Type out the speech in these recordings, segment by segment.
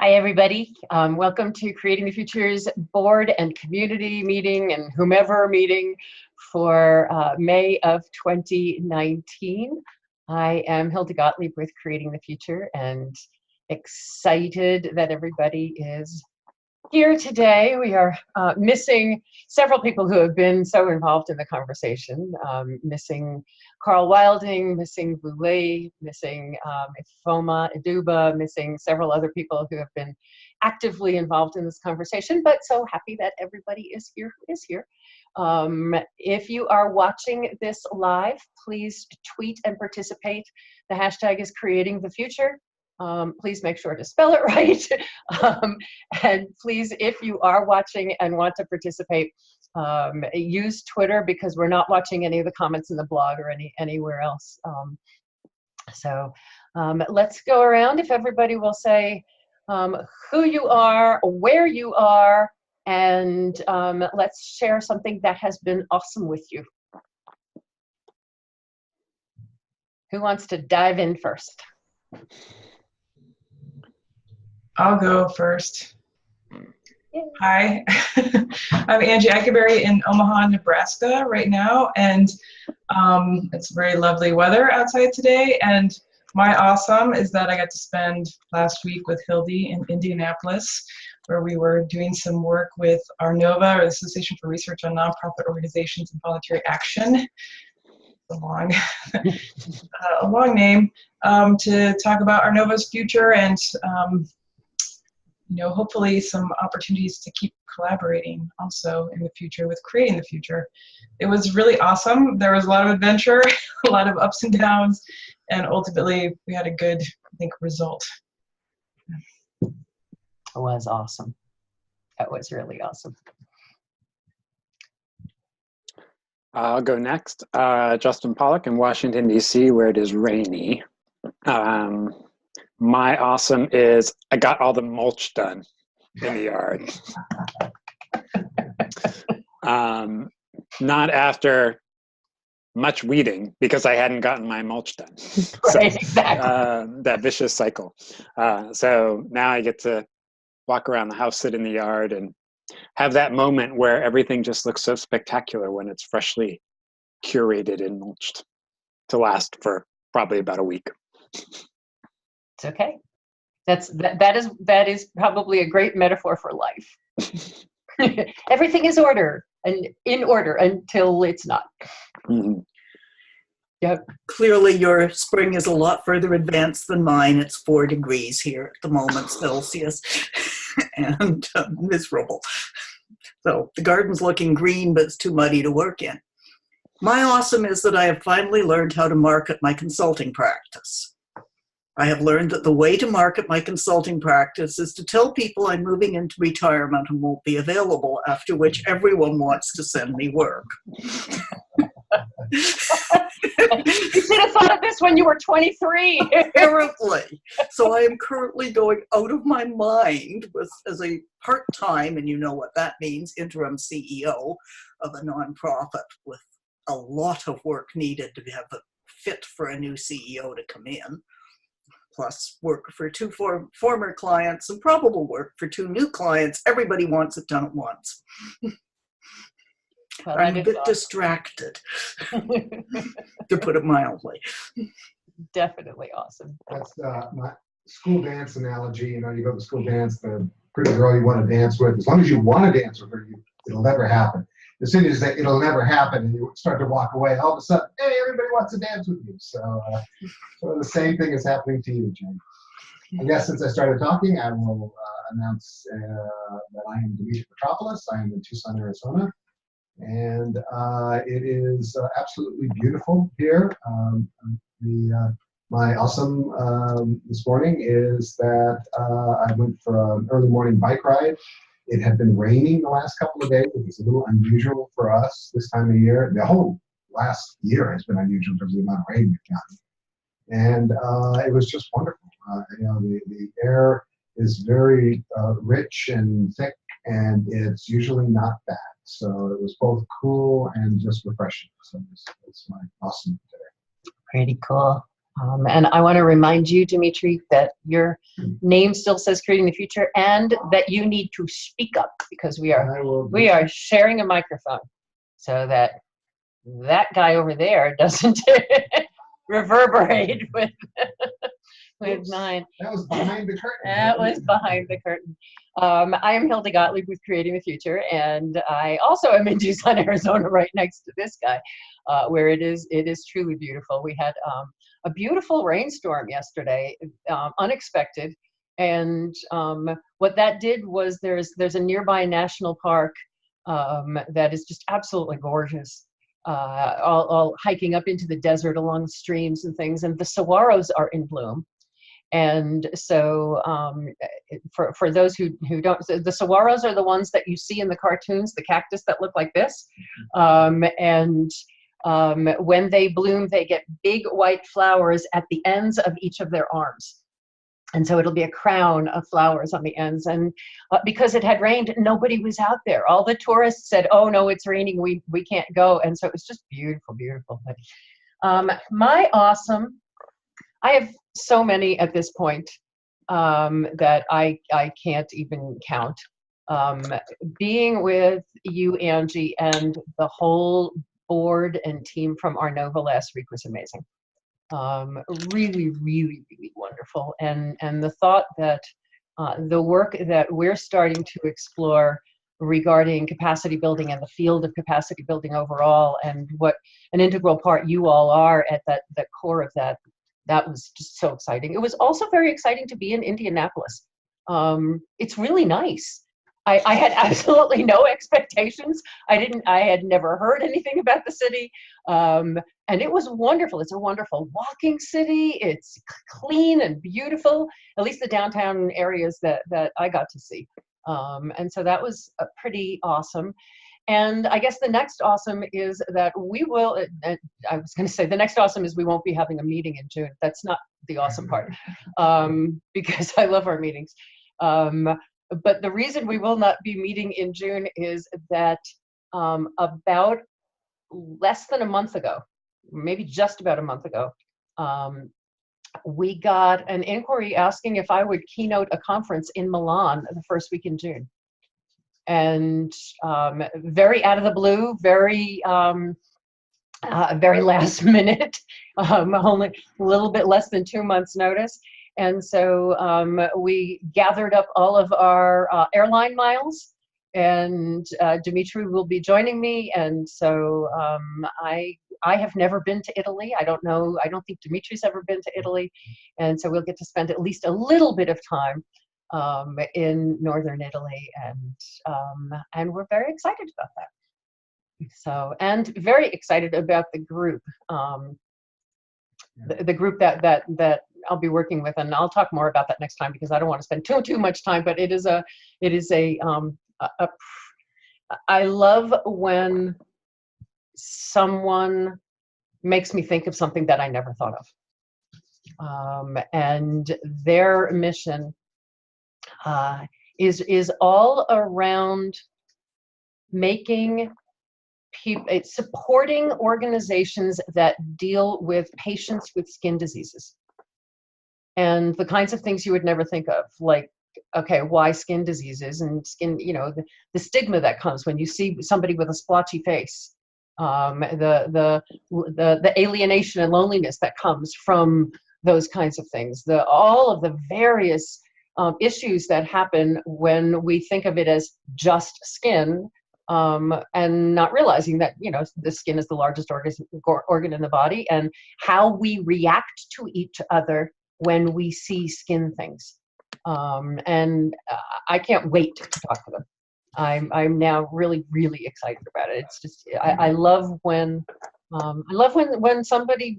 Hi, everybody. Welcome to Creating the Future's board and community meeting and whomever meeting for May of 2019. I am Hilda Gottlieb with Creating the Future and excited that everybody is here today. We are missing several people who have been so involved in the conversation, missing Carl Wilding, missing Vulay, missing Ifoma Iduba, missing several other people who have been actively involved in this conversation, but so happy that everybody is here who is here. If you are watching this live, please tweet and participate. The hashtag is Creating the Future. Please make sure to spell it right. And please, if you are watching and want to participate, use Twitter because we're not watching any of the comments in the blog or anywhere else. Let's go around. If everybody will say who you are, where you are, and let's share something that has been awesome with you. Who wants to dive in first? I'll go first. Hi, I'm Angie Echeberry in Omaha, Nebraska right now, and it's very lovely weather outside today. And my awesome is that I got to spend last week with Hildy in Indianapolis, where we were doing some work with ARNOVA, or the Association for Research on Nonprofit Organizations and Voluntary Action. A long name, to talk about ARNOVA's future and hopefully some opportunities to keep collaborating also in the future with Creating the Future. It was really awesome. There was a lot of adventure, a lot of ups and downs, and ultimately we had a good, I think, result. It was awesome. That was really awesome. I'll go next. Justin Pollock in Washington, D.C., where it is rainy. My awesome is I got all the mulch done in the yard. Not after much weeding because I hadn't gotten my mulch done. Right, so, exactly. That vicious cycle. So now I get to walk around the house, sit in the yard, and have that moment where everything just looks so spectacular when it's freshly curated and mulched to last for probably about a week. It's okay. That is probably a great metaphor for life. Everything is order and in order until it's not. Mm-hmm. Yep. Clearly your spring is a lot further advanced than mine. It's 4 degrees here at the moment, Celsius, and miserable. So the garden's looking green, but it's too muddy to work in. My awesome is that I have finally learned how to market my consulting practice. I have learned that the way to market my consulting practice is to tell people I'm moving into retirement and won't be available, after which everyone wants to send me work. You should have thought of this when you were 23. Apparently. So I am currently going out of my mind as a part-time, and you know what that means, interim CEO of a nonprofit with a lot of work needed to have a fit for a new CEO to come in. Plus work for 2 former clients and probable work for 2 new clients. Everybody wants it done at once. Well, I'm a bit distracted, to put it mildly. Definitely awesome. That's my school dance analogy. You go to school dance, the pretty girl you want to dance with, as long as you want to dance with her, it'll never happen. As soon as that it'll never happen and you start to walk away, all of a sudden, hey, everybody wants to dance with you. So the same thing is happening to you, Jane. I guess since I started talking, I will announce that I am Dimitri Petropoulos. I am in Tucson, Arizona. And it is absolutely beautiful here. My awesome this morning is that I went for an early morning bike ride. It had been raining the last couple of days. It was a little unusual for us this time of year. The whole last year has been unusual in terms of the amount of rain we've gotten. And it was just wonderful. The air is very rich and thick, and it's usually not bad. So it was both cool and just refreshing. So it's my awesome today. Pretty cool. And I want to remind you, Dimitri, that your name still says Creating the Future, and that you need to speak up, because we are sharing a microphone, so that guy over there doesn't reverberate with mine. That was behind the curtain. That was behind the curtain. I am Hilda Gottlieb with Creating the Future, and I also am in Tucson, Arizona, right next to this guy, where it is truly beautiful. We had a beautiful rainstorm yesterday, unexpected, and what that did was there's a nearby national park that is just absolutely gorgeous. All hiking up into the desert along the streams and things, and the saguaros are in bloom. And so for those who don't, the saguaros are the ones that you see in the cartoons, the cactus that look like this. When they bloom, they get big white flowers at the ends of each of their arms. And so it'll be a crown of flowers on the ends. And because it had rained, nobody was out there. All the tourists said, oh no, it's raining, we can't go. And so it was just beautiful, beautiful. My awesome, I have so many at this point that I can't even count. Being with you, Angie, and the whole board and team from Arnova last week was amazing. Really, really, really wonderful. And the thought that the work that we're starting to explore regarding capacity building and the field of capacity building overall, and what an integral part you all are at that core of that was just so exciting. It was also very exciting to be in Indianapolis. It's really nice. I had absolutely no expectations. I had never heard anything about the city. And it was wonderful. It's a wonderful walking city. It's clean and beautiful, at least the downtown areas that I got to see. And so that was pretty awesome. And I guess the next awesome is that we will, I was going to say the next awesome is we won't be having a meeting in June. That's not the awesome part, because I love our meetings. But the reason we will not be meeting in June is that about less than a month ago, maybe just about a month ago, we got an inquiry asking if I would keynote a conference in Milan the first week in June. And very out of the blue, very last minute, only a little bit less than 2 months notice. And so we gathered up all of our airline miles, and Dimitri will be joining me. And so I have never been to Italy. I don't think Dimitri's ever been to Italy. And so we'll get to spend at least a little bit of time in northern Italy, and we're very excited about that. So, and very excited about the group, the group that I'll be working with, and I'll talk more about that next time because I don't want to spend too much time. But I love when someone makes me think of something that I never thought of, and their mission is all around making people, supporting organizations that deal with patients with skin diseases and the kinds of things you would never think of, like, okay, why skin diseases and skin, the stigma that comes when you see somebody with a splotchy face, the alienation and loneliness that comes from those kinds of things, all of the various issues that happen when we think of it as just skin, and not realizing that the skin is the largest organ in the body, and how we react to each other when we see skin things. And I can't wait to talk to them. I'm now really, really excited about it. It's just I love when somebody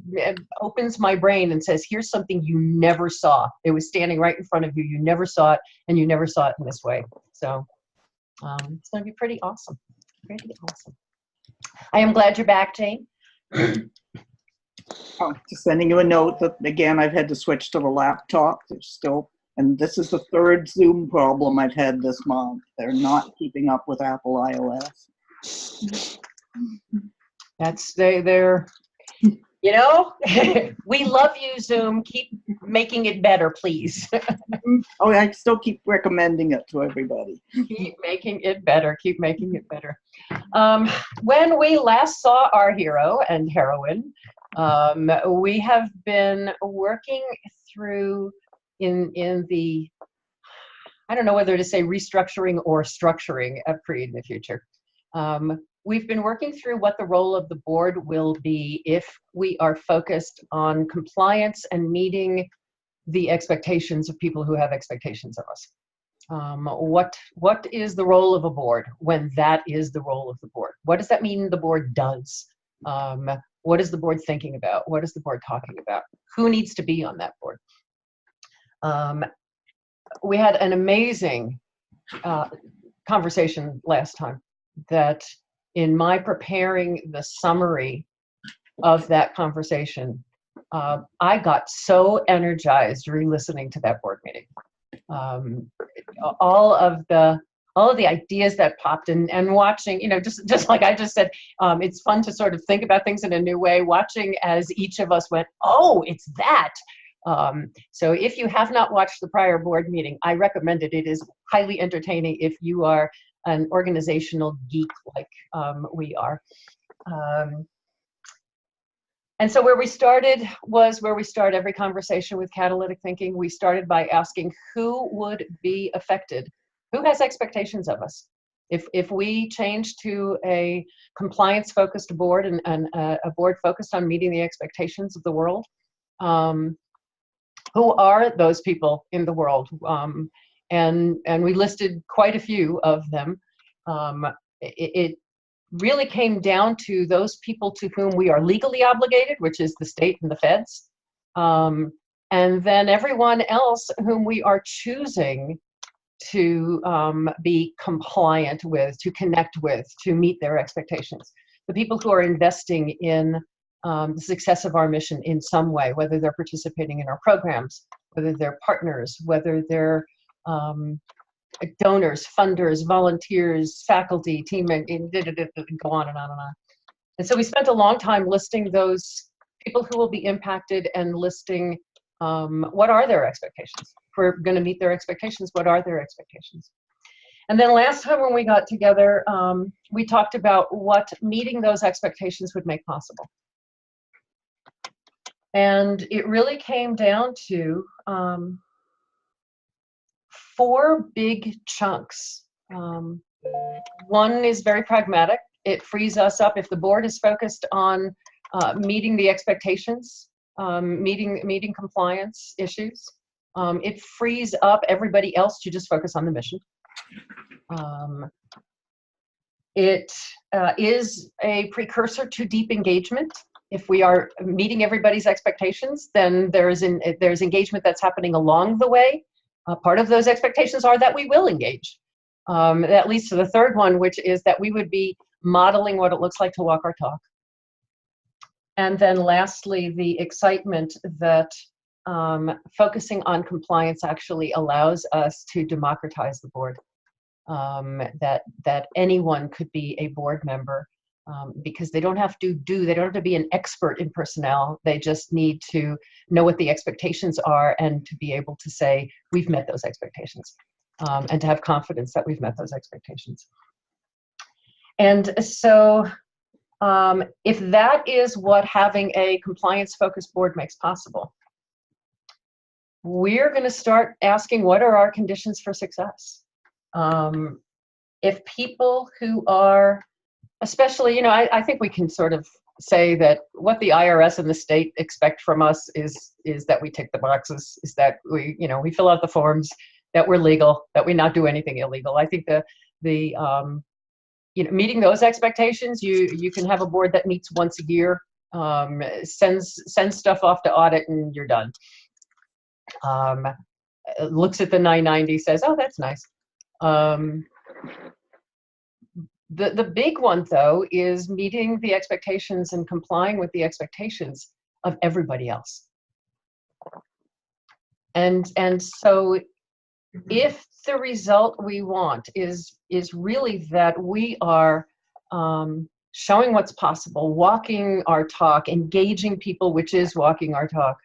opens my brain and says, here's something you never saw. It was standing right in front of you. You never saw it, and you never saw it in this way. So it's going to be pretty awesome. Pretty awesome. I am glad you're back, Jane. Oh, just sending you a note that, again, I've had to switch to the laptop. There's still, and this is the third Zoom problem I've had this month. They're not keeping up with Apple iOS. That's they're You know, we love you, Zoom. Keep making it better, please. Oh, I still keep recommending it to everybody. Keep making it better. Keep making it better. When we last saw our hero and heroine, we have been working through in the, I don't know whether to say restructuring or structuring of Creating the Future. We've been working through what the role of the board will be if we are focused on compliance and meeting the expectations of people who have expectations of us. What is the role of a board when that is the role of the board? What does that mean the board does? What is the board thinking about? What is the board talking about? Who needs to be on that board? We had an amazing conversation last time that in my preparing the summary of that conversation, I got so energized re-listening to that board meeting. All of the ideas that popped in, and watching, you know, just like I just said, it's fun to sort of think about things in a new way, watching as each of us went, oh, it's that. So if you have not watched the prior board meeting, I recommend it. It is highly entertaining if you are an organizational geek like we are. And so where we started was where we start every conversation with catalytic thinking. We started by asking who would be affected, who has expectations of us. If we change to a compliance-focused board and a board focused on meeting the expectations of the world, who are those people in the world? And we listed quite a few of them. It really came down to those people to whom we are legally obligated, which is the state and the feds, and then everyone else whom we are choosing to be compliant with, to connect with, to meet their expectations. The people who are investing in the success of our mission in some way, whether they're participating in our programs, whether they're partners, whether they're donors, funders, volunteers, faculty, team, and go on and on and on. And so we spent a long time listing those people who will be impacted and listing what are their expectations. If we're going to meet their expectations, what are their expectations? And then last time when we got together, we talked about what meeting those expectations would make possible. And it really came down to 4 big chunks. One is very pragmatic. It frees us up if the board is focused on meeting the expectations, meeting compliance issues. It frees up everybody else to just focus on the mission. It is a precursor to deep engagement. If we are meeting everybody's expectations, then there's engagement that's happening along the way. Part of those expectations are that we will engage. That leads to the third one, which is that we would be modeling what it looks like to walk our talk. And then lastly, the excitement that focusing on compliance actually allows us to democratize the board. That anyone could be a board member because they don't have to be an expert in personnel. They just need to know what the expectations are and to be able to say, we've met those expectations, and to have confidence that we've met those expectations. And so if that is what having a compliance-focused board makes possible, we're going to start asking, what are our conditions for success? If people who are, especially, you know, I think we can sort of say that what the IRS and the state expect from us is that we tick the boxes, is that we fill out the forms, that we're legal, that we not do anything illegal. I think meeting those expectations, you can have a board that meets once a year, sends stuff off to audit, and you're done. Looks at the 990, says, oh, that's nice. The big one, though, is meeting the expectations and complying with the expectations of everybody else. And so if the result we want is really that we are showing what's possible, walking our talk, engaging people, which is walking our talk,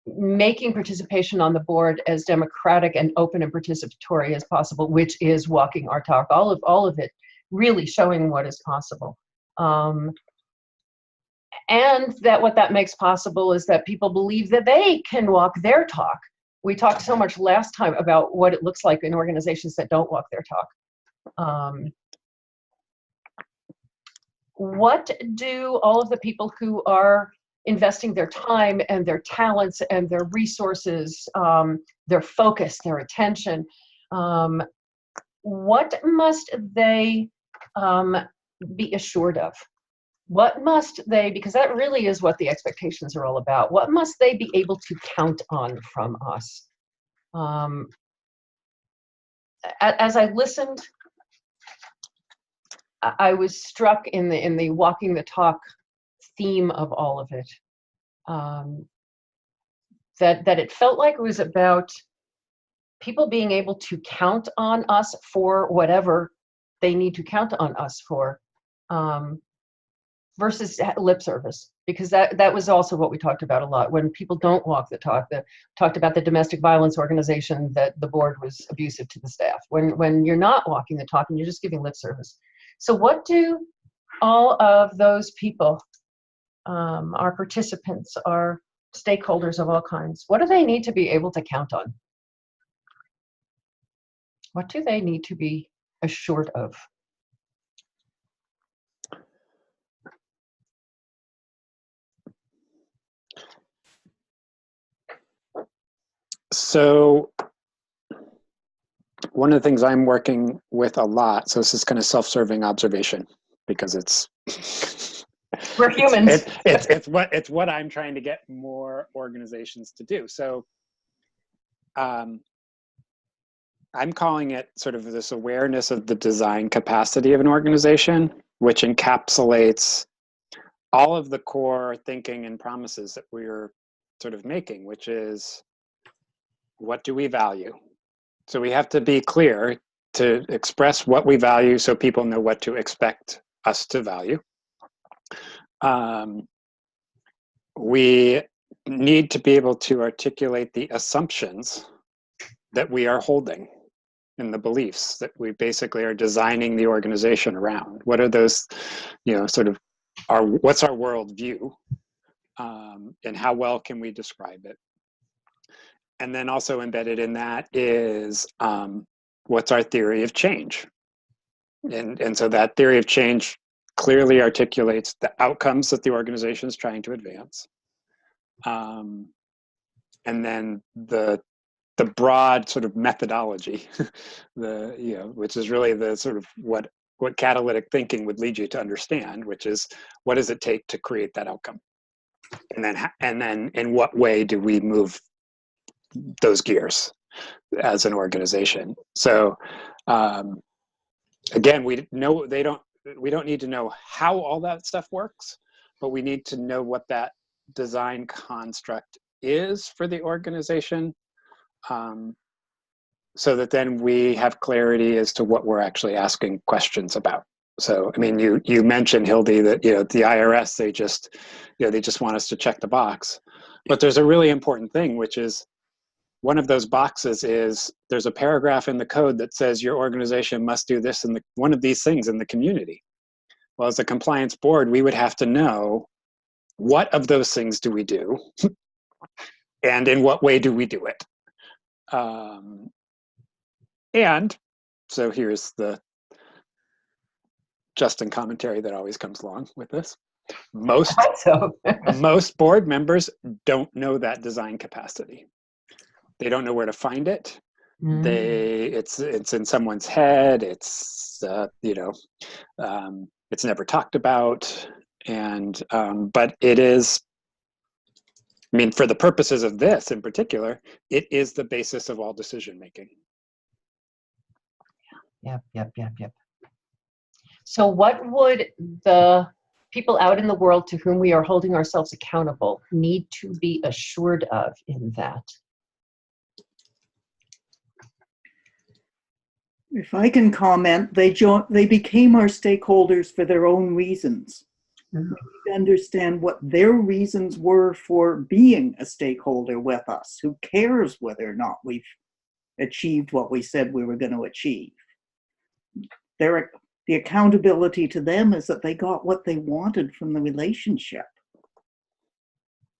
making participation on the board as democratic and open and participatory as possible, which is walking our talk. All of it really showing what is possible. And that what that makes possible is that people believe that they can walk their talk. We talked so much last time about what it looks like in organizations that don't walk their talk. What do all of the people who are investing their time and their talents and their resources, their focus, their attention, what must they be assured of? What must they, because that really is what the expectations are all about, what must they be able to count on from us? As I listened, I was struck in the walking the talk theme of all of it, that it felt like it was about people being able to count on us for whatever they need to count on us for, versus lip service, because that was also what we talked about a lot. When people don't walk the talk, talked about the domestic violence organization, that the board was abusive to the staff. When you're not walking the talk and you're just giving lip service. So what do all of those people, our participants, our stakeholders of all kinds, what do they need to be able to count on? What do they need to be assured of? So one of the things I'm working with a lot, so this is kind of self-serving observation, because it's we're humans. It's what I'm trying to get more organizations to do. So I'm calling it sort of this awareness of the design capacity of an organization, which encapsulates all of the core thinking and promises that we're sort of making, which is, what do we value? So we have to be clear to express what we value so people know what to expect us to value. We need to be able to articulate the assumptions that we are holding and the beliefs that we basically are designing the organization around. What are those, sort of what's our worldview, and how well can we describe it? And then also embedded in that is, what's our theory of change? And so that theory of change clearly articulates the outcomes that the organization is trying to advance. And then the broad sort of methodology, which is really the sort of what catalytic thinking would lead you to understand, which is, what does it take to create that outcome? And then in what way do we move those gears as an organization? So again, we don't need to know how all that stuff works, but we need to know what that design construct is for the organization, so that then we have clarity as to what we're actually asking questions about. So, I mean, you mentioned, Hildy, that the IRS, they just want us to check the box, but there's a really important thing, which is, one of those boxes is, there's a paragraph in the code that says your organization must do this and one of these things in the community. Well, as a compliance board, we would have to know, what of those things do we do, and in what way do we do it? And so here's the Justin commentary that always comes along with this. Most board members don't know that design capacity. They don't know where to find it. It's in someone's head. It's it's never talked about, and but it is. I mean, for the purposes of this in particular, it is the basis of all decision making. Yep. So what would the people out in the world to whom we are holding ourselves accountable need to be assured of in that? If I can comment, they became our stakeholders for their own reasons. We need to understand what their reasons were for being a stakeholder with us. Who cares whether or not we've achieved what we said we were going to achieve? The accountability to them is that they got what they wanted from the relationship.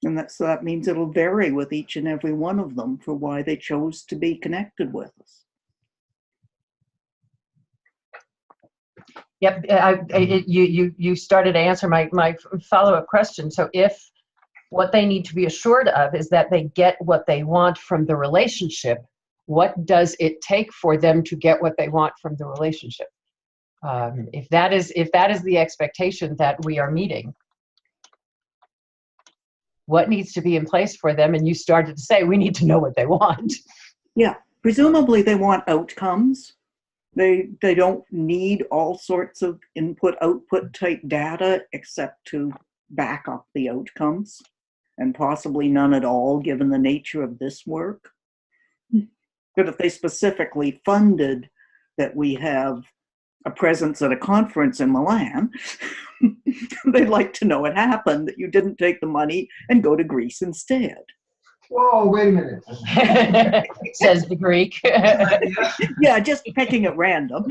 And that means it'll vary with each and every one of them for why they chose to be connected with us. Yep, you started to answer my follow-up question. So if what they need to be assured of is that they get what they want from the relationship, what does it take for them to get what they want from the relationship? If that is the expectation that we are meeting, what needs to be in place for them? And you started to say we need to know what they want. Yeah, presumably they want outcomes. They don't need all sorts of input-output type data except to back up the outcomes, and possibly none at all given the nature of this work. But if they specifically funded that we have a presence at a conference in Milan, they'd like to know it happened, that you didn't take the money and go to Greece instead. Whoa, wait a minute. Says the Greek. Yeah, just picking at random.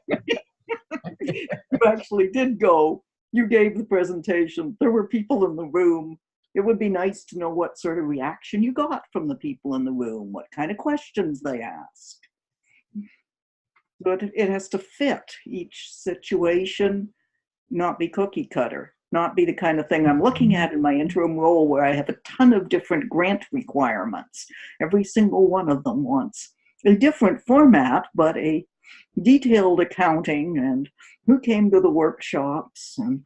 You actually did go. You gave the presentation. There were people in the room. It would be nice to know what sort of reaction you got from the people in the room, what kind of questions they asked. But it has to fit each situation, not be cookie cutter. Not be the kind of thing I'm looking at in my interim role where I have a ton of different grant requirements. Every single one of them wants a different format, but a detailed accounting and who came to the workshops and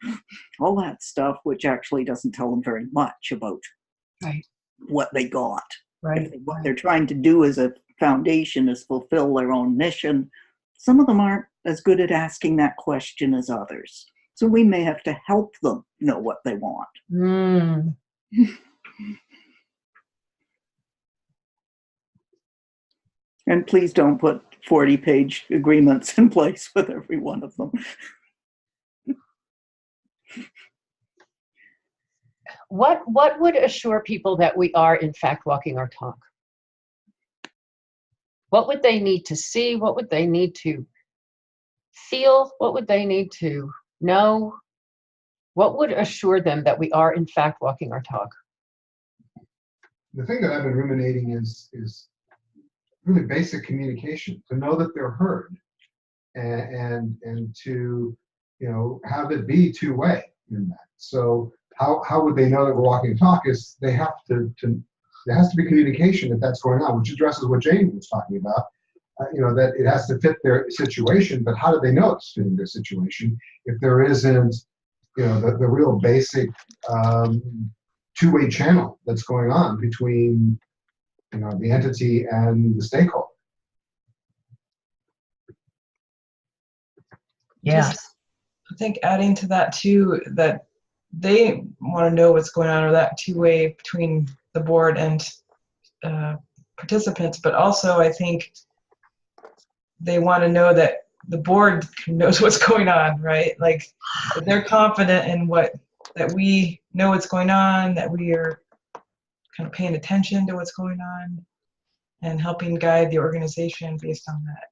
all that stuff, which actually doesn't tell them very much about what they got. Right. What they're trying to do as a foundation is fulfill their own mission. Some of them aren't as good at asking that question as others. So we may have to help them know what they want. Mm. And please don't put 40-page agreements in place with every one of them. What would assure people that we are in fact walking our talk? What would they need to see? What would they need to feel? What would they need to know? What would assure them that we are in fact walking our talk? The thing that I've been ruminating is really basic communication, to know that they're heard, and to have it be two-way in that. So how would they know that we're walking the talk? Is they have to there has to be communication if that's going on, which addresses what Jane was talking about. That it has to fit their situation, but how do they know it's fitting their situation if there isn't, the real basic two-way channel that's going on between, the entity and the stakeholder? Yes. I think adding to that too, that they want to know what's going on, or that two-way between the board and participants, but also I think they want to know that the board knows what's going on, right? Like they're confident in that we know what's going on, that we are kind of paying attention to what's going on and helping guide the organization based on that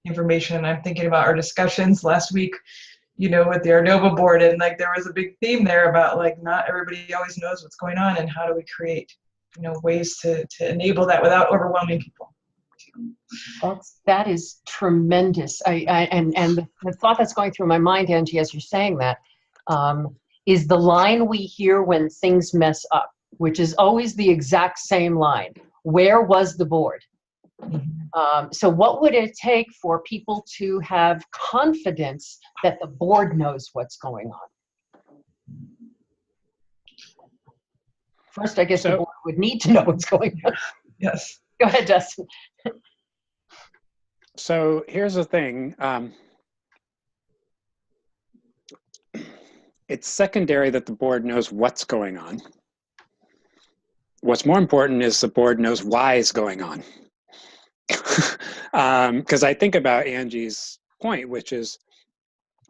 information. I'm thinking about our discussions last week, with the Arnova board, and like there was a big theme there about like not everybody always knows what's going on, and how do we create, ways to enable that without overwhelming people. That is tremendous. And the thought that's going through my mind, Angie, as you're saying that, is the line we hear when things mess up, which is always the exact same line. Where was the board? So what would it take for people to have confidence that the board knows what's going on? First, I guess the board would need to know what's going on. Yes. Go ahead, Justin. So here's the thing. It's secondary that the board knows what's going on. What's more important is the board knows why it's going on. Because I think about Angie's point, which is,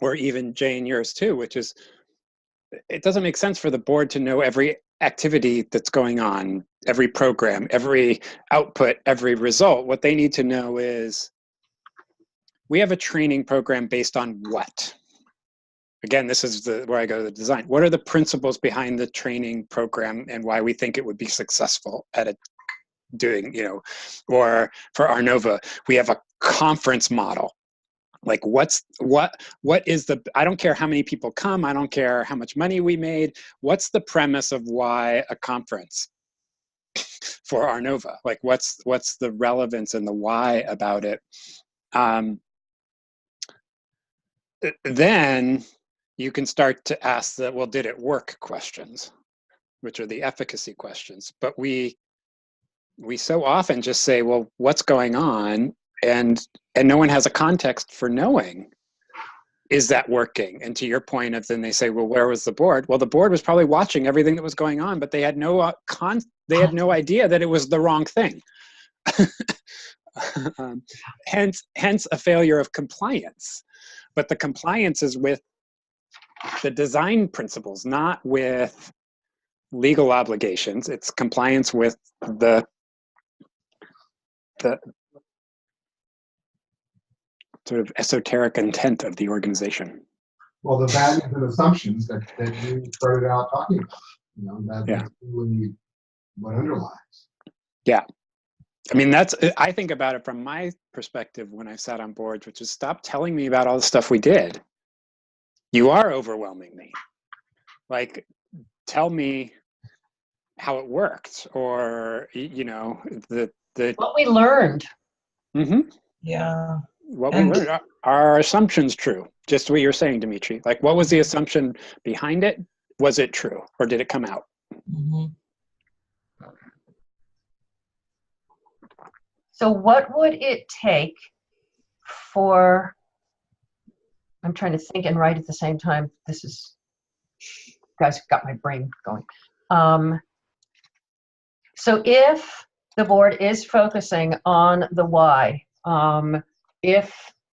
or even Jane, yours too, which is, it doesn't make sense for the board to know every activity that's going on, every program, every output, every result. What they need to know is, we have a training program based on what? Again, this is where I go to the design. What are the principles behind the training program and why we think it would be successful at it doing, or for Arnova, we have a conference model. Like what is the, I don't care how many people come, I don't care how much money we made, what's the premise of why a conference for Arnova? Like what's the relevance and the why about it? Then you can start to ask the, well, did it work questions, which are the efficacy questions. But we so often just say, well, what's going on? And no one has a context for knowing, is that working? And to your point of, then they say, well, where was the board? Well, the board was probably watching everything that was going on, but they had no they had no idea that it was the wrong thing. Hence a failure of compliance. But the compliance is with the design principles, not with legal obligations. It's compliance with the sort of esoteric intent of the organization. Well, the values and assumptions that you started out talking about, that's really what underlies. Yeah. I mean, I think about it from my perspective when I sat on boards, which is, stop telling me about all the stuff we did. You are overwhelming me. Like, tell me how it worked, or, what we learned. Mm-hmm. Yeah. What we learned. Are assumptions true? Just what you're saying, Dimitri. Like, what was the assumption behind it? Was it true, or did it come out? Mm-hmm. So what would it take for, I'm trying to think and write at the same time. This is, guys, got my brain going. So if the board is focusing on the why, if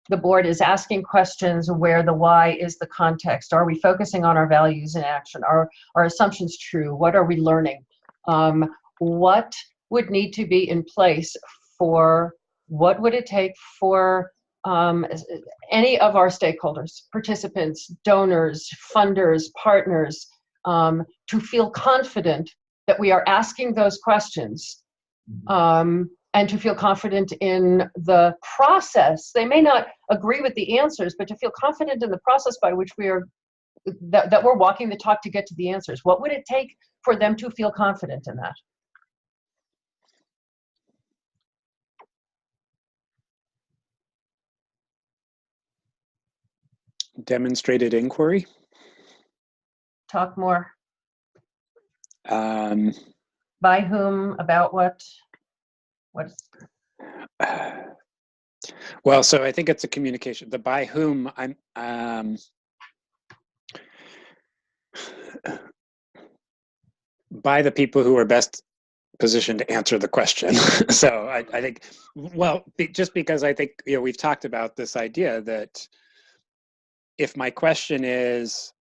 the board is asking questions where the why is the context, are we focusing on our values in action? Are our assumptions true? What are we learning? What would need to be in place for, what would it take for any of our stakeholders, participants, donors, funders, partners, to feel confident that we are asking those questions, and to feel confident in the process. They may not agree with the answers, but to feel confident in the process by which we are, that we're walking the talk to get to the answers. What would it take for them to feel confident in that? Demonstrated inquiry. Talk more. By whom? About what? What? Well, so I think it's a communication. The by whom, by the people who are best positioned to answer the question. So I think, well, just because I think, we've talked about this idea that if my question is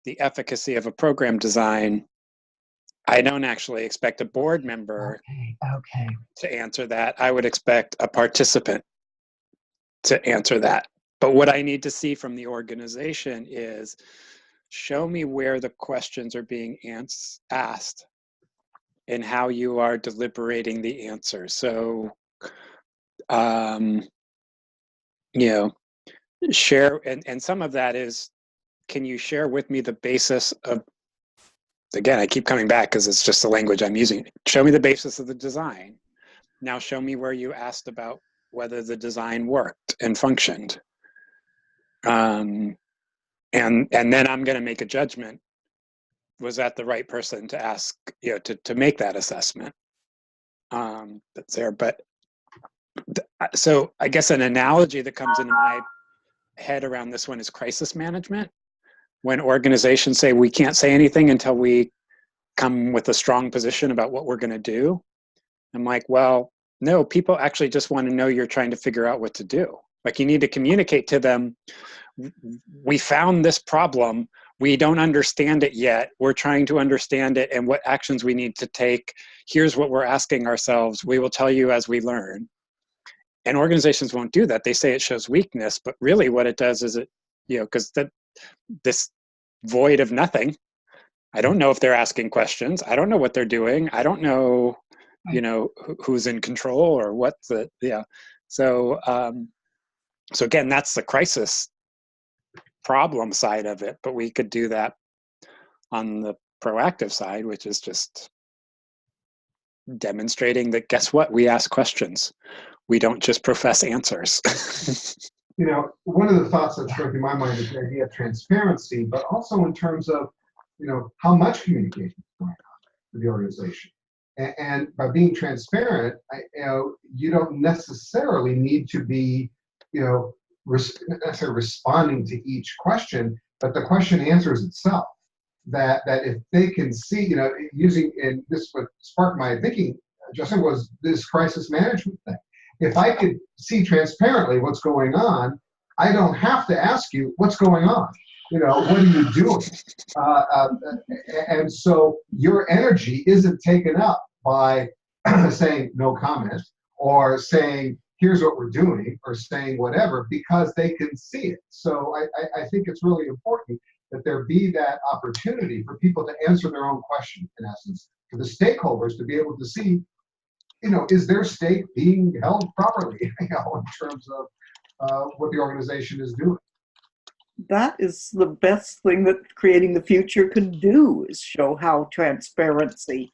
the efficacy of a program design, I don't actually expect a board member to answer that. I would expect a participant to answer that. But what I need to see from the organization is, show me where the questions are being asked and how you are deliberating the answers. So, share, and some of that is, can you share with me the basis of, again, I keep coming back because it's just the language I'm using. Show me the basis of the design. Now show me where you asked about whether the design worked and functioned. And then I'm going to make a judgment. Was that the right person to ask, to make that assessment? That's there. But so I guess an analogy that comes into my head around this one is crisis management. When organizations say, we can't say anything until we come with a strong position about what we're going to do. I'm like, well, no, people actually just want to know you're trying to figure out what to do. Like, you need to communicate to them, we found this problem, we don't understand it yet, we're trying to understand it and what actions we need to take. Here's what we're asking ourselves. We will tell you as we learn. And organizations won't do that. They say it shows weakness, but really what it does is it, because this void of nothing, I don't know if they're asking questions. I don't know what they're doing. I don't know, who's in control or what So, so again, that's the crisis problem side of it, but we could do that on the proactive side, which is just demonstrating that, guess what? We ask questions. We don't just profess answers. One of the thoughts that's going through my mind is the idea of transparency, but also in terms of, how much communication is going on with the organization. And by being transparent, you don't necessarily need to be, necessarily responding to each question, but the question answers itself. That if they can see, and this what sparked my thinking, Justin, was this crisis management thing. If I could see transparently what's going on, I don't have to ask you what's going on. What are you doing? And so your energy isn't taken up by saying no comment or saying here's what we're doing or saying whatever, because they can see it. So I think it's really important that there be that opportunity for people to answer their own question, in essence, for the stakeholders to be able to see, is their stake being held properly, in terms of what the organization is doing. That is the best thing that Creating the Future could do, is show how transparency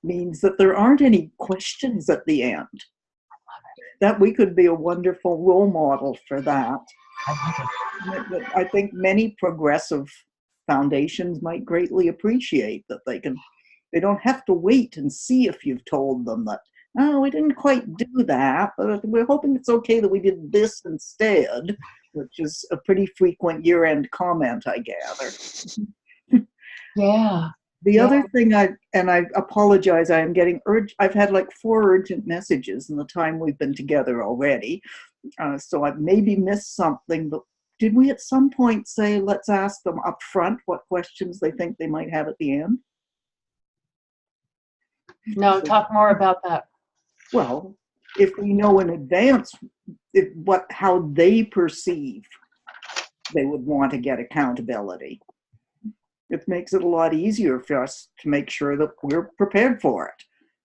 means that there aren't any questions at the end. That we could be a wonderful role model for that. I think many progressive foundations might greatly appreciate that they don't have to wait and see if you've told them that, oh, we didn't quite do that, but we're hoping it's okay that we did this instead, which is a pretty frequent year-end comment, I gather. Yeah. The other thing I apologize, I am getting I've had like 4 urgent messages in the time we've been together already. So I've maybe missed something, but did we at some point say, let's ask them up front what questions they think they might have at the end? No, talk more about that. Well, if we know in advance how they perceive they would want to get accountability, it makes it a lot easier for us to make sure that we're prepared for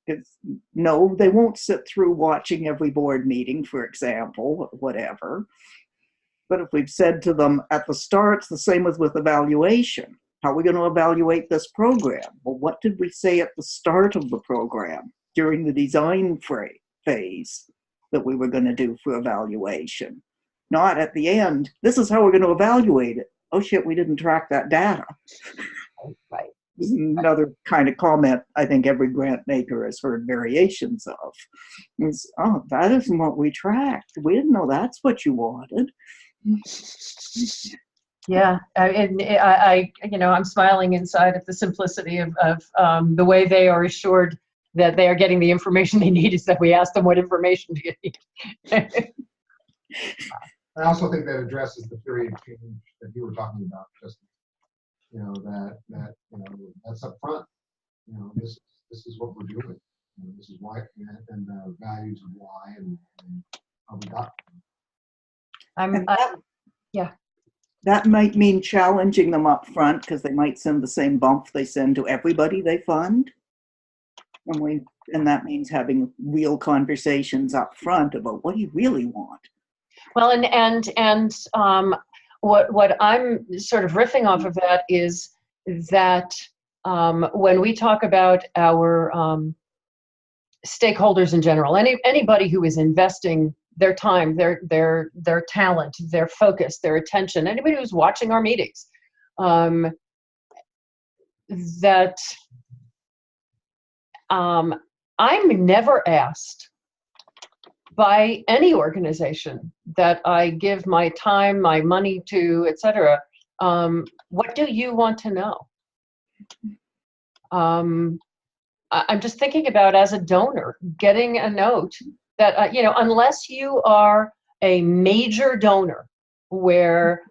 it. No, they won't sit through watching every board meeting, for example, whatever. But if we've said to them at the start, it's the same with evaluation. How are we going to evaluate this program? Well, what did we say at the start of the program during the design phase that we were going to do for evaluation? Not at the end, this is how we're going to evaluate it. Oh shit, we didn't track that data. Right. Another kind of comment I think every grant maker has heard variations of is, oh, that isn't what we tracked. We didn't know that's what you wanted. Yeah, I'm smiling inside at the simplicity of the way they are assured that they are getting the information they need, is that we ask them what information do you need. I also think that addresses the period of change that you were talking about, just that's up front. This is what we're doing. This is why, and the values of why and how we got them. That might mean challenging them up front, because they might send the same bump they send to everybody they fund. And that means having real conversations up front about what do you really want. Well, and what I'm sort of riffing off of that is that when we talk about our stakeholders in general, anybody who is investing their time, their talent, their focus, their attention, anybody who's watching our meetings, that I'm never asked by any organization that I give my time, my money to, etc., what do you want to know? I'm just thinking about, as a donor, getting a note that you know, unless you are a major donor where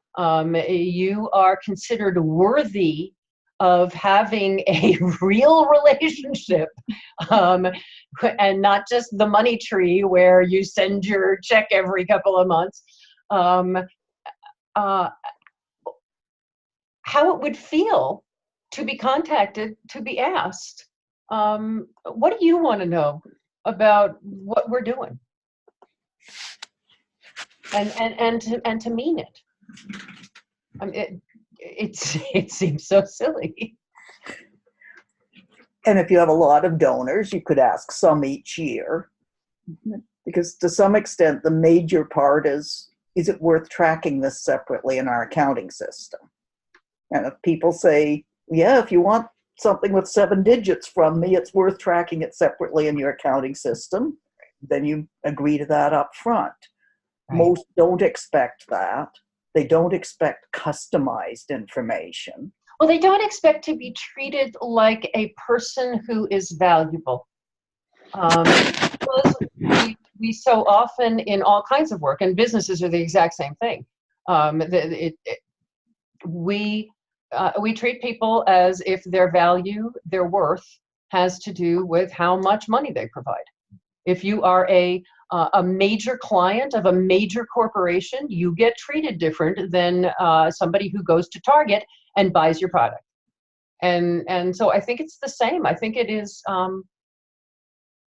you are considered worthy of having a real relationship, and not just the money tree where you send your check every couple of months, how it would feel to be contacted, to be asked, what do you want to know about what we're doing? And to mean it. It seems so silly. And if you have a lot of donors, you could ask some each year, because to some extent, the major part is it worth tracking this separately in our accounting system? And if people say, yeah, if you want something with 7 digits from me, it's worth tracking it separately in your accounting system, then you agree to that up front. Right. Most don't expect that. They don't expect customized information. Well, they don't expect to be treated like a person who is valuable. Because we so often, in all kinds of work, and businesses are the exact same thing, we treat people as if their value, their worth, has to do with how much money they provide. If you are a major client of a major corporation, you get treated different than somebody who goes to Target and buys your product. And so I think it's the same. I think it is,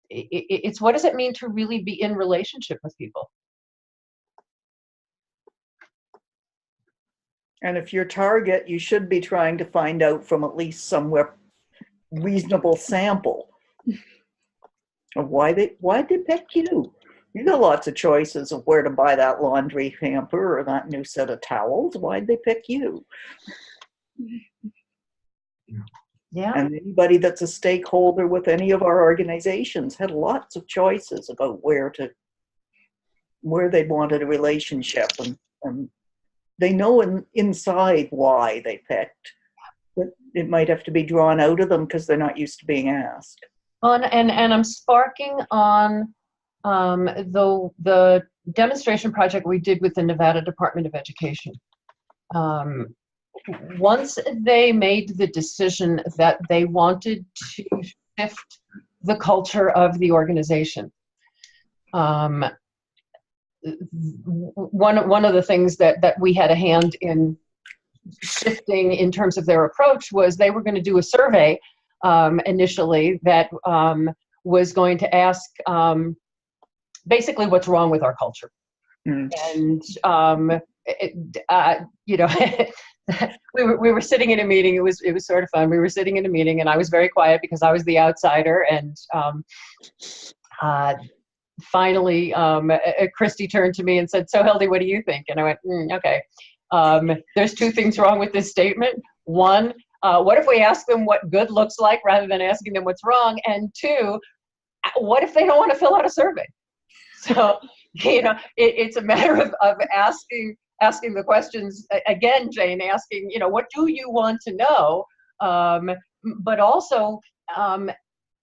it's what does it mean to really be in relationship with people? And if you're Target, you should be trying to find out from at least somewhere reasonable sample of why they pick you. You got lots of choices of where to buy that laundry hamper or that new set of towels. Why'd they pick you? Yeah. And anybody that's a stakeholder with any of our organizations had lots of choices about where they wanted a relationship, and they know inside why they picked, but it might have to be drawn out of them because they're not used to being asked. And I'm sparking on the demonstration project we did with the Nevada Department of Education. Once they made the decision that they wanted to shift the culture of the organization, one of the things that we had a hand in shifting in terms of their approach was they were going to do a survey initially that was going to ask basically what's wrong with our culture. And you know, we were sitting in a meeting. It was sort of fun. We were sitting in a meeting, and I was very quiet because I was the outsider. And finally, Christy turned to me and said, "So, Hildy, what do you think?" And I went, "Okay. There's 2 things wrong with this statement. One, what if we ask them what good looks like rather than asking them what's wrong? And 2, what if they don't want to fill out a survey?" So, you know, it's a matter of asking the questions again, Jane, asking, you know, what do you want to know? But also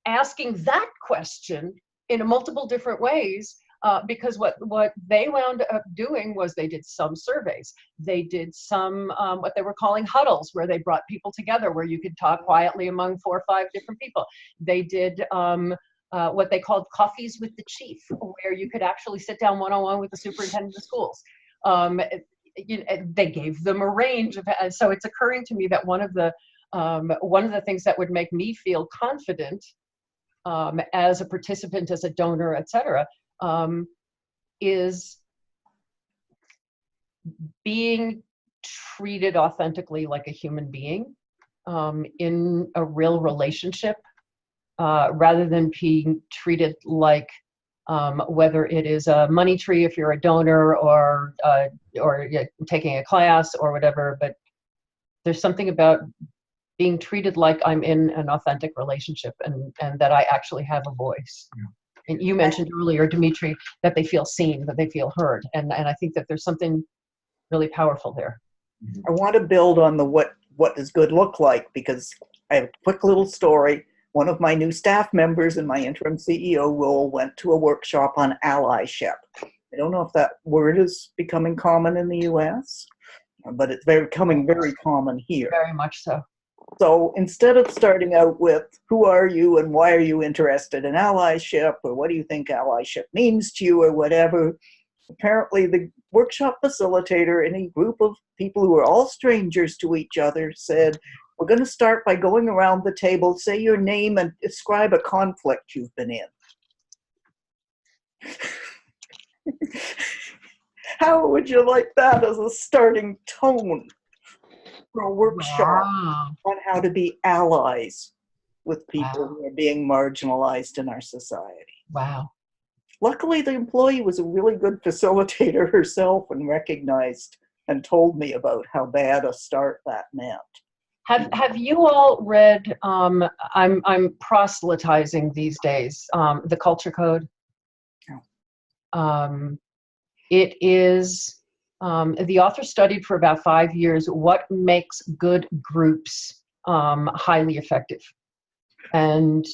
asking that question in multiple different ways, because what they wound up doing was they did some surveys. They did some what they were calling huddles, where they brought people together where you could talk quietly among 4 or 5 different people. They did what they called coffees with the chief, where you could actually sit down one-on-one with the superintendent of schools. You know, they gave them a range of, so it's occurring to me that one of the things that would make me feel confident as a participant, as a donor, etc., is being treated authentically like a human being in a real relationship, rather than being treated like whether it is a money tree if you're a donor, or taking a class or whatever. But there's something about being treated like I'm in an authentic relationship, and that I actually have a voice. Yeah. And you mentioned earlier, Dimitri, that they feel seen, that they feel heard, and I think that there's something really powerful there. I want to build on the what does good look like, because I have a quick little story. one of my new staff members in my interim CEO role went to a workshop on allyship. I don't know if that word is becoming common in the US, but it's becoming very common here. Very much so. So instead of starting out with, who are you and why are you interested in allyship, or what do you think allyship means to you, or whatever, apparently the workshop facilitator in a group of people who are all strangers to each other said, we're going to start by going around the table, say your name and describe a conflict you've been in. How would you like that as a starting tone for a workshop on how to be allies with people who are being marginalized in our society? Wow. Luckily, the employee was a really good facilitator herself and recognized and told me about how bad a start that meant. Have you all read, I'm proselytizing these days, The Culture Code? No. It is, the author studied for about 5 years what makes good groups highly effective. And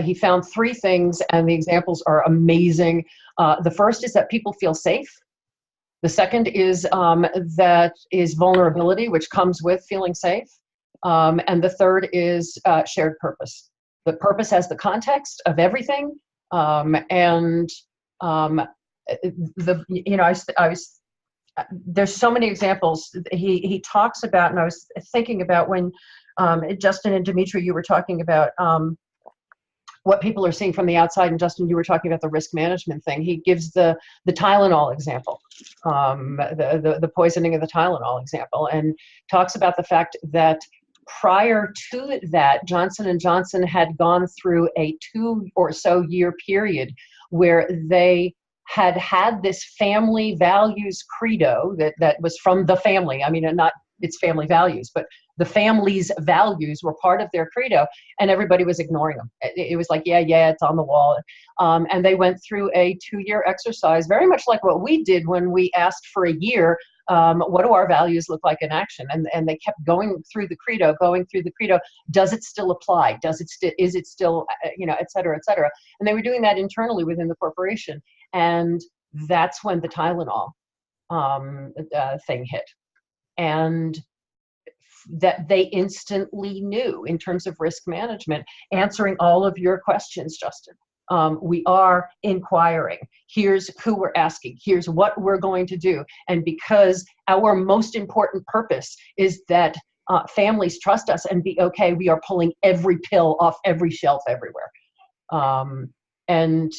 he found 3 things, and the examples are amazing. The first is that people feel safe. The second is that is vulnerability, which comes with feeling safe. And the third is shared purpose. The purpose has the context of everything, there's so many examples he talks about, and I was thinking about when Justin and Dimitri, you were talking about what people are seeing from the outside, and Justin, you were talking about the risk management thing. He gives the Tylenol example, the poisoning of the Tylenol example, and talks about the fact that prior to that, Johnson & Johnson had gone through a 2 or so year period where they had this family values credo that was from the family. I mean, not its family values, but the family's values were part of their credo, and everybody was ignoring them. It was like, yeah, it's on the wall. And they went through a 2-year exercise, very much like what we did when we asked for a year, what do our values look like in action? And they kept going through the credo. Does it still apply? Is it still, et cetera, et cetera. And they were doing that internally within the corporation. And that's when the Tylenol thing hit. And that they instantly knew, in terms of risk management, answering all of your questions, Justin. We are inquiring. Here's who we're asking. Here's what we're going to do. And because our most important purpose is that families trust us and be okay, we are pulling every pill off every shelf everywhere. And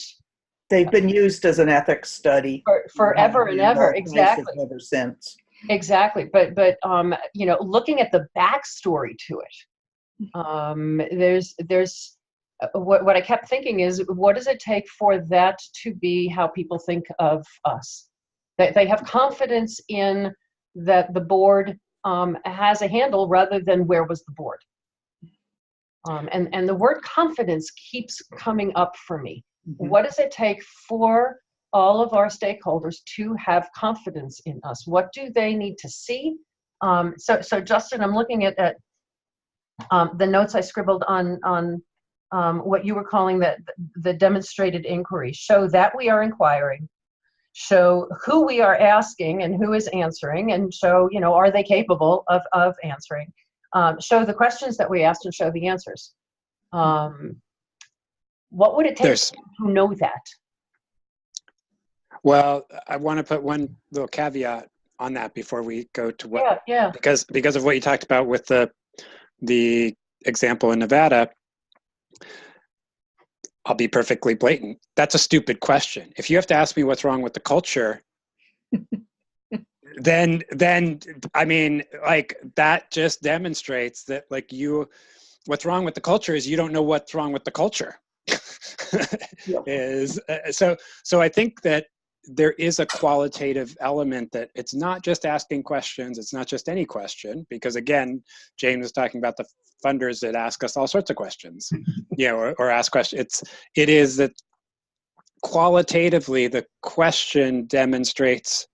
they've been used as an ethics study forever and ever. Exactly. Ever since. Exactly. But looking at the backstory to it, there's what I kept thinking is, what does it take for that to be how people think of us? That they have confidence in that the board has a handle, rather than where was the board. And the word confidence keeps coming up for me. Mm-hmm. What does it take for all of our stakeholders to have confidence in us? What do they need to see? So Justin, I'm looking at the notes I scribbled on what you were calling the demonstrated inquiry. Show that we are inquiring, show who we are asking and who is answering, and show, are they capable of answering? Show the questions that we asked and show the answers. What would it take to know that? Well, I want to put one little caveat on that before we go to what, because of what you talked about with the example in Nevada. I'll be perfectly blatant. That's a stupid question. If you have to ask me what's wrong with the culture, then I mean, like, that just demonstrates that, like, what's wrong with the culture is you don't know what's wrong with the culture. So I think that there is a qualitative element, that it's not just asking questions, it's not just any question, because again, Jane was talking about the funders that ask us all sorts of questions, or ask questions. It is that qualitatively the question demonstrates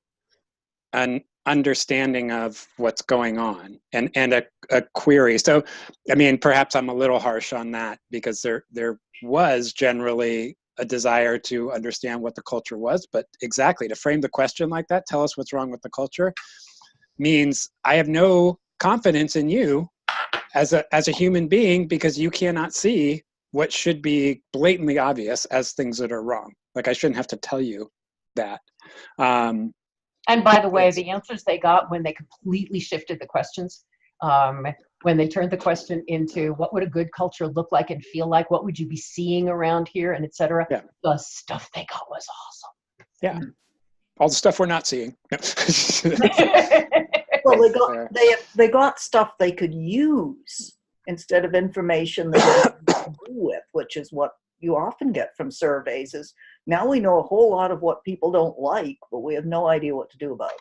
an understanding of what's going on and a query. So, I mean, perhaps I'm a little harsh on that because there was generally a desire to understand what the culture was, but exactly to frame the question like that, tell us what's wrong with the culture, means I have no confidence in you as a human being because you cannot see what should be blatantly obvious as things that are wrong. Like I shouldn't have to tell you that. And by the way, the answers they got when they completely shifted the questions, when they turned the question into what would a good culture look like and feel like, what would you be seeing around here, and et cetera, yeah. The stuff they got was awesome. Yeah, all the stuff we're not seeing. Well, they got stuff they could use instead of information they didn't know what to do with, which is what you often get from surveys. Is now we know a whole lot of what people don't like, but we have no idea what to do about it.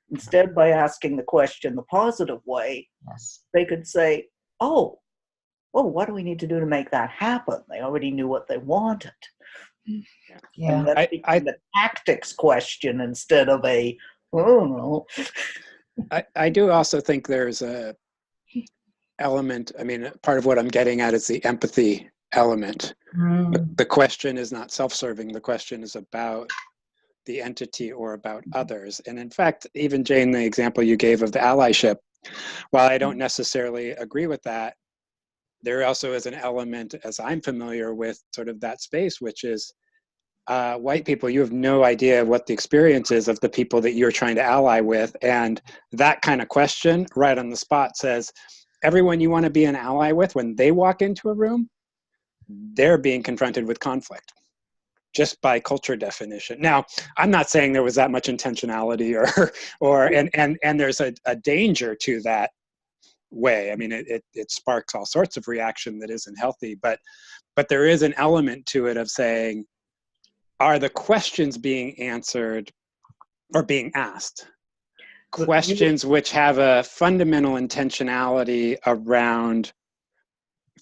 Instead, by asking the question the positive way, Yes. they could say, oh, well, what do we need to do to make that happen? They already knew what they wanted. Yeah. And that became the tactics question instead of a, oh, no. I do also think there's a element, I mean, part of what I'm getting at is the empathy element. The question is not self-serving. The question is about the entity or about others. And in fact, even Jane, the example you gave of the allyship, while I don't necessarily agree with that, there also is an element, as I'm familiar with sort of that space, which is white people, you have no idea what the experience is of the people that you're trying to ally with. And that kind of question right on the spot says, everyone you want to be an ally with, when they walk into a room, they're being confronted with conflict just by culture definition. Now, I'm not saying there was that much intentionality and there's a danger to that way. I mean, it sparks all sorts of reaction that isn't healthy, but there is an element to it of saying, are the questions being answered or being asked? Questions which have a fundamental intentionality around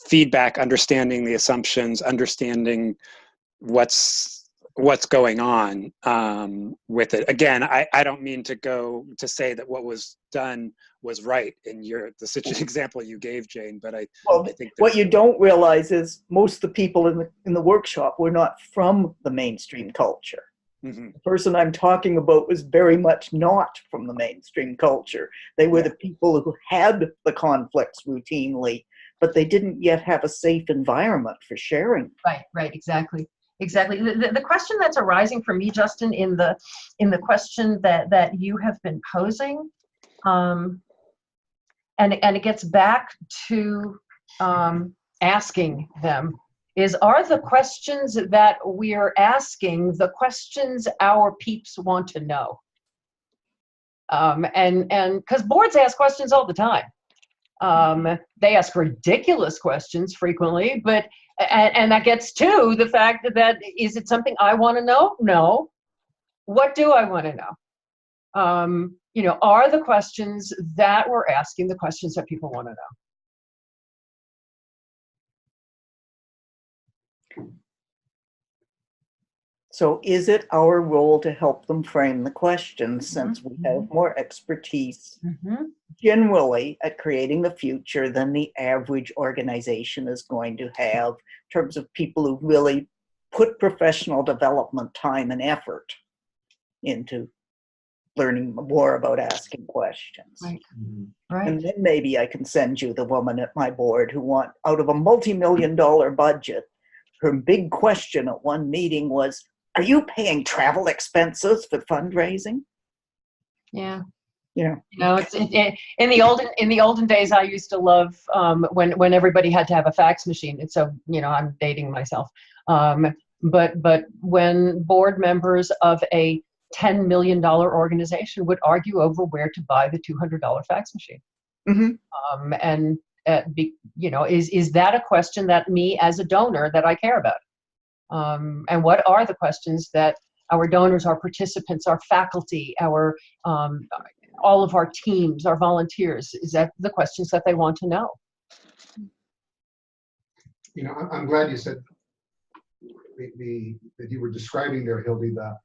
feedback, understanding the assumptions, understanding what's going on with it. Again, I don't mean to say that what was done was right in the example you gave, Jane, but I think what you don't realize is most of the people in the workshop were not from the mainstream culture. Mm-hmm. The person I'm talking about was very much not from the mainstream culture. They were the people who had the conflicts routinely, but they didn't yet have a safe environment for sharing. Right, exactly. The question that's arising for me, Justin, in the question that you have been posing, and it gets back to asking them, are the questions that we're asking the questions our peeps want to know? And because boards ask questions all the time. They ask ridiculous questions frequently, but and that gets to the fact that is it something I want to know? No. What do I want to know? Are the questions that we're asking the questions that people want to know? So is it our role to help them frame the questions, since we have more expertise generally at creating the future than the average organization is going to have, in terms of people who really put professional development time and effort into learning more about asking questions? Right. And then maybe I can send you the woman at my board who out of a multi-million-dollar budget, her big question at one meeting was, are you paying travel expenses for fundraising? Yeah. Yeah. It's in the olden days. I used to love when everybody had to have a fax machine. And so I'm dating myself. But when board members of a $10 million organization would argue over where to buy the $200 fax machine, is that a question that me as a donor that I care about? And what are the questions that our donors, our participants, our faculty, our all of our teams, our volunteers, is that the questions that they want to know? I'm glad you said that you were describing there, Hildy, the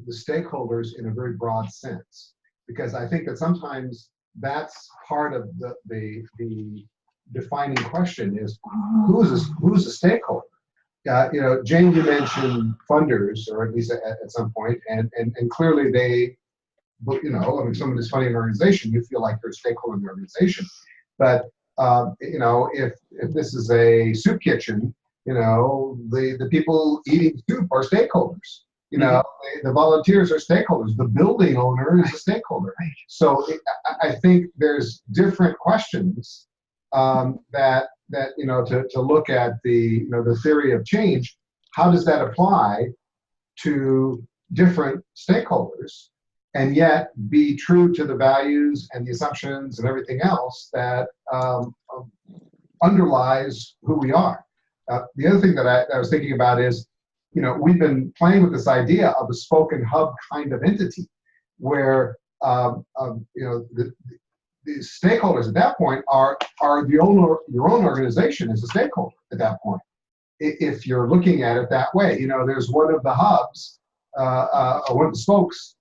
stakeholders in a very broad sense. because I think that sometimes that's part of the defining question is who's a stakeholder? You know, Jane, you mentioned funders, or at least at some point, and clearly they, you know, I mean, someone is funding an organization, you feel like you're a stakeholder in the organization. But you know, if this is a soup kitchen, you know, the people eating soup are stakeholders. You know, the volunteers are stakeholders. The building owner is a stakeholder. So I think there's different questions that you know, to look at the, you know, the theory of change. How does that apply to different stakeholders, and yet be true to the values and the assumptions and everything else that underlies who we are? The other thing that I was thinking about is, you know, we've been playing with this idea of a spoken hub kind of entity, where you know, the stakeholders at that point are your own organization is a stakeholder at that point. If you're looking at it that way, you know, there's one of the hubs, one of the spokes,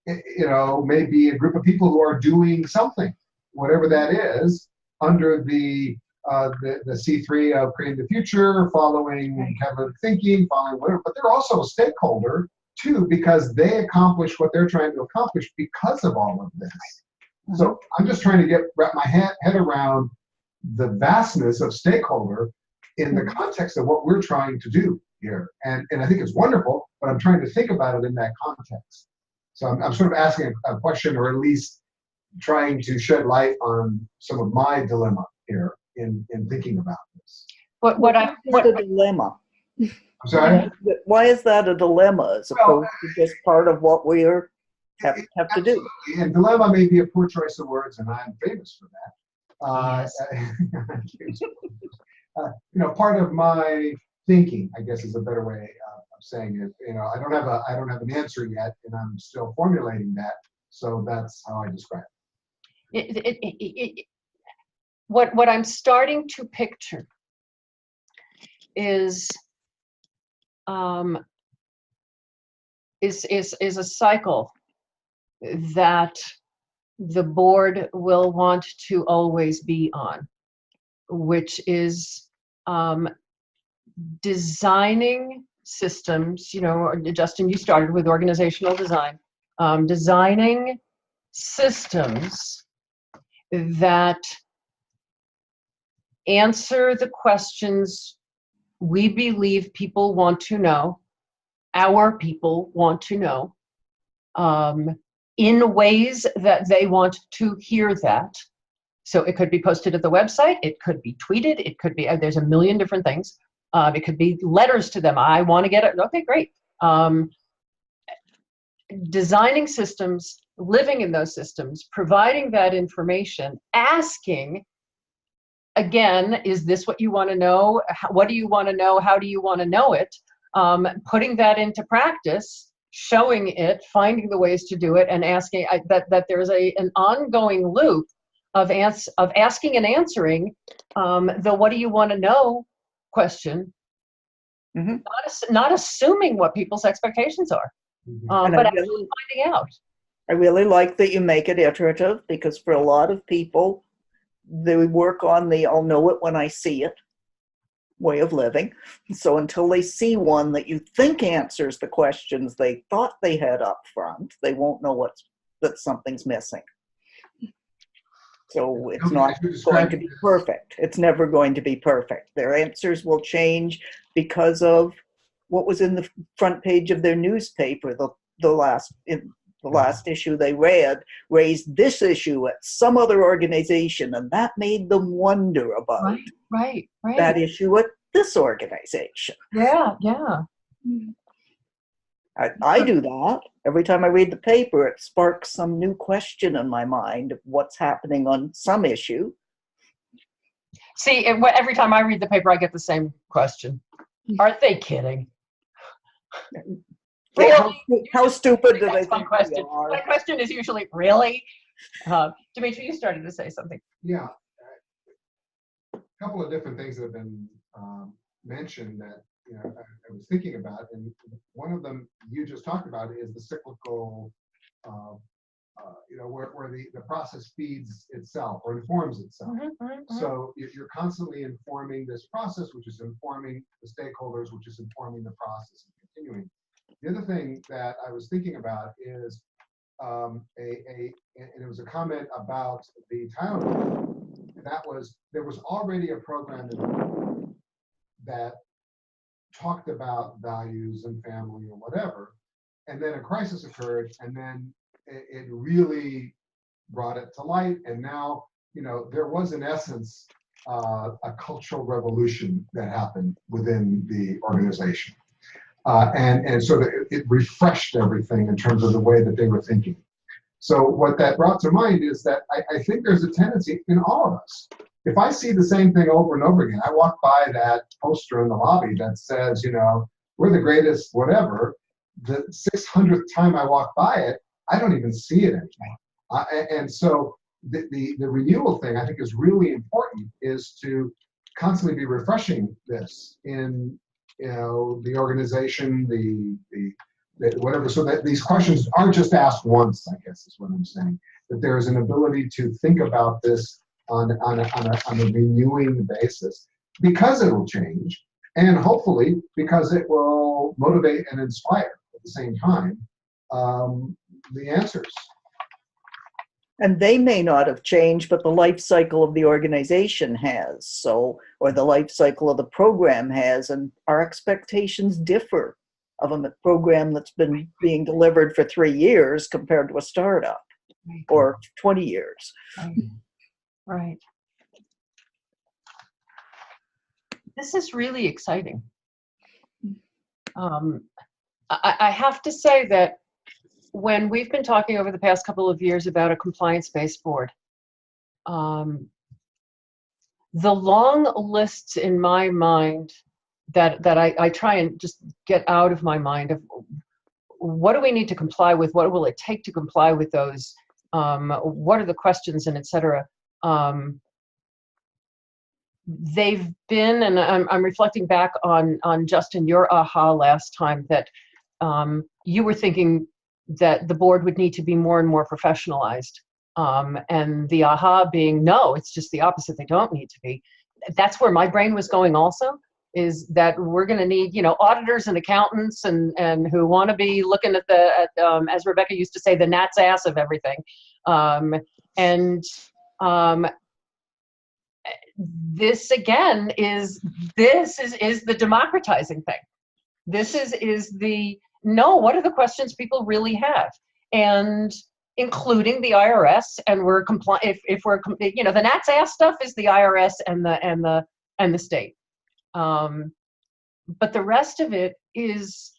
you know, maybe a group of people who are doing something, whatever that is, under the C3 of creating the future, following catalytic thinking, following whatever, but they're also a stakeholder too, because they accomplish what they're trying to accomplish because of all of this. So I'm just trying to wrap my head around the vastness of stakeholder in the context of what we're trying to do here. And I think it's wonderful, but I'm trying to think about it in that context. So I'm sort of asking a question, or at least trying to shed light on some of my dilemma here in thinking about this. What a dilemma. I'm sorry? Why is that a dilemma as opposed to just part of what we have to do? And dilemma may be a poor choice of words, and I'm famous for that. You know, part of my thinking, I guess, is a better way of saying it. You know, I don't have an answer yet, and I'm still formulating that. So that's how I describe it. What I'm starting to picture is a cycle that the board will want to always be on, which is designing systems. You know, Justin, you started with organizational design, designing systems that answer the questions we believe people want to know, our people want to know, in ways that they want to hear that. So it could be posted at the website, it could be tweeted, it could be, there's a million different things. It could be letters to them. I want to get it. Okay, great. Designing systems, living in those systems, providing that information, asking, again, is this what you want to know? What do you want to know? How do you want to know it? Putting that into practice, showing it, finding the ways to do it, and asking that there's an ongoing loop of asking and answering the what do you want to know question, not assuming what people's expectations are, but actually finding out. I really like that you make it iterative, because for a lot of people, they work on the I'll know it when I see it way of living. So until they see one that you think answers the questions they thought they had up front, they won't know that something's missing. So it's not going to be perfect. It's never going to be perfect. Their answers will change because of what was in the front page of their newspaper. The last issue they raised this issue at some other organization, and that made them wonder about Right. that issue at this organization. Yeah. I do that. Every time I read the paper, it sparks some new question in my mind of what's happening on some issue. See, every time I read the paper, I get the same question. Aren't they kidding? Really? How stupid do they That's my think question. we are? My question is usually, really? Dimitri, you started to say something. Yeah. A couple of different things that have been mentioned that, you know, I was thinking about, and one of them you just talked about is the cyclical where the process feeds itself or informs itself. So you're constantly informing this process, which is informing the stakeholders, which is informing the process and continuing. The other thing that I was thinking about is and it was a comment about the Tylenol. That was, there was already a program that talked about values and family or whatever, and then a crisis occurred, and then it really brought it to light. And now, there was in essence a cultural revolution that happened within the organization. And so it refreshed everything in terms of the way that they were thinking. So what that brought to mind is that I think there's a tendency in all of us. If I see the same thing over and over again, I walk by that poster in the lobby that says, we're the greatest, whatever. The 600th time I walk by it, I don't even see it anymore. And so the renewal thing I think is really important, is to constantly be refreshing this in the organization, the whatever, so that these questions aren't just asked once, I guess is what I'm saying. That there is an ability to think about this on a renewing basis, because it will change, and hopefully because it will motivate and inspire at the same time the answers. And they may not have changed, but the life cycle of the organization has, or the life cycle of the program has, and our expectations differ of a program that's been being delivered for 3 years compared to a startup or 20 years. Right. This is really exciting. I have to say that when we've been talking over the past couple of years about a compliance-based board, the long lists in my mind that I try and just get out of my mind of what do we need to comply with, what will it take to comply with those, what are the questions, and et cetera. They've been, and I'm reflecting back on Justin, your aha last time, that you were thinking that the board would need to be more and more professionalized. And the aha being, no, it's just the opposite. They don't need to be. That's where my brain was going also, is that we're going to need, auditors and accountants and who want to be looking at as Rebecca used to say, the gnat's ass of everything. This again is the democratizing thing. This is the, no, what are the questions people really have? And including the IRS, and we're compliant, if we're, the gnat's ass stuff is the IRS and the state. But the rest of it is,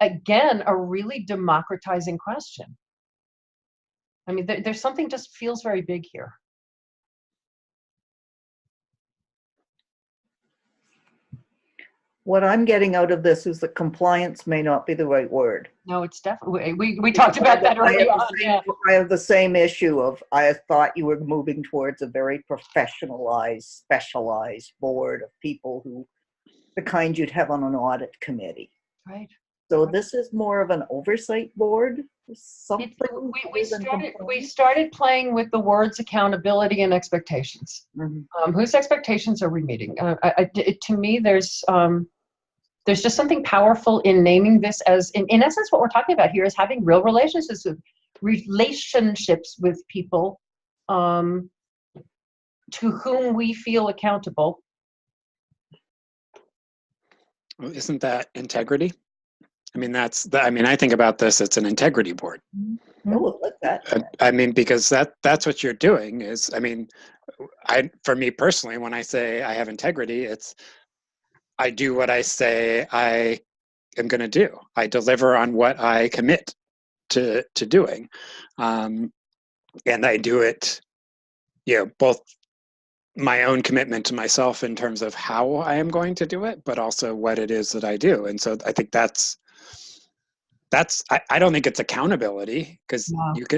again, a really democratizing question. I mean, there's something just feels very big here. What I'm getting out of this is that compliance may not be the right word. No, it's definitely, we talked about that earlier on. Yeah. I have the same issue of, I thought you were moving towards a very professionalized, specialized board of people who, the kind you'd have on an audit committee. Right. So this is more of an oversight board? Something we started playing with the words accountability and expectations. Mm-hmm. Whose expectations are we meeting? To me, there's just something powerful in naming this as, in essence, what we're talking about here is having real relationships with people to whom we feel accountable. Well, isn't that integrity? I mean, I think about this, it's an integrity board. Oh, look at that. I mean, because that's what you're doing is, for me personally, when I say I have integrity, it's, I do what I say I am going to do. I deliver on what I commit to doing. And I do it, both my own commitment to myself in terms of how I am going to do it, but also what it is that I do. And so I think I don't think it's accountability, because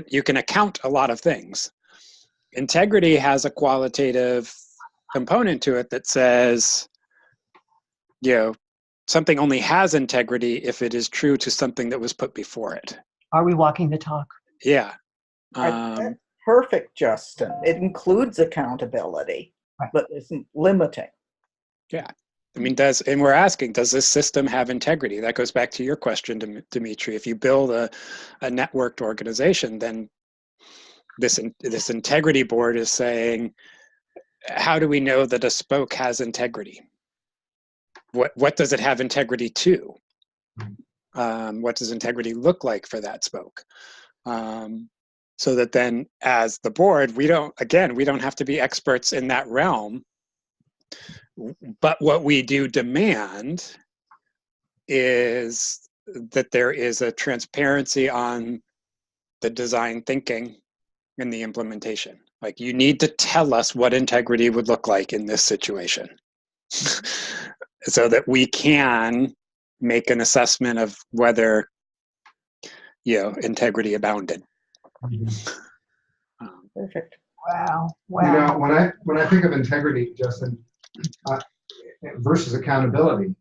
you can account a lot of things. Integrity has a qualitative component to it that says, something only has integrity if it is true to something that was put before it. Are we walking the talk? Yeah. Um, Perfect, Justin. It includes accountability, but isn't limiting. yeah. I mean, and we're asking, does this system have integrity? That goes back to your question, Dimitri. If you build a networked organization, then this integrity board is saying, how do we know that a spoke has integrity? What does it have integrity to? What does integrity look like for that spoke? So that then, as the board, we don't have to be experts in that realm. But what we do demand is that there is a transparency on the design thinking and the implementation. Like, you need to tell us what integrity would look like in this situation so that we can make an assessment of whether, integrity abounded. Perfect. Wow. You know, when I think of integrity, Justin, versus accountability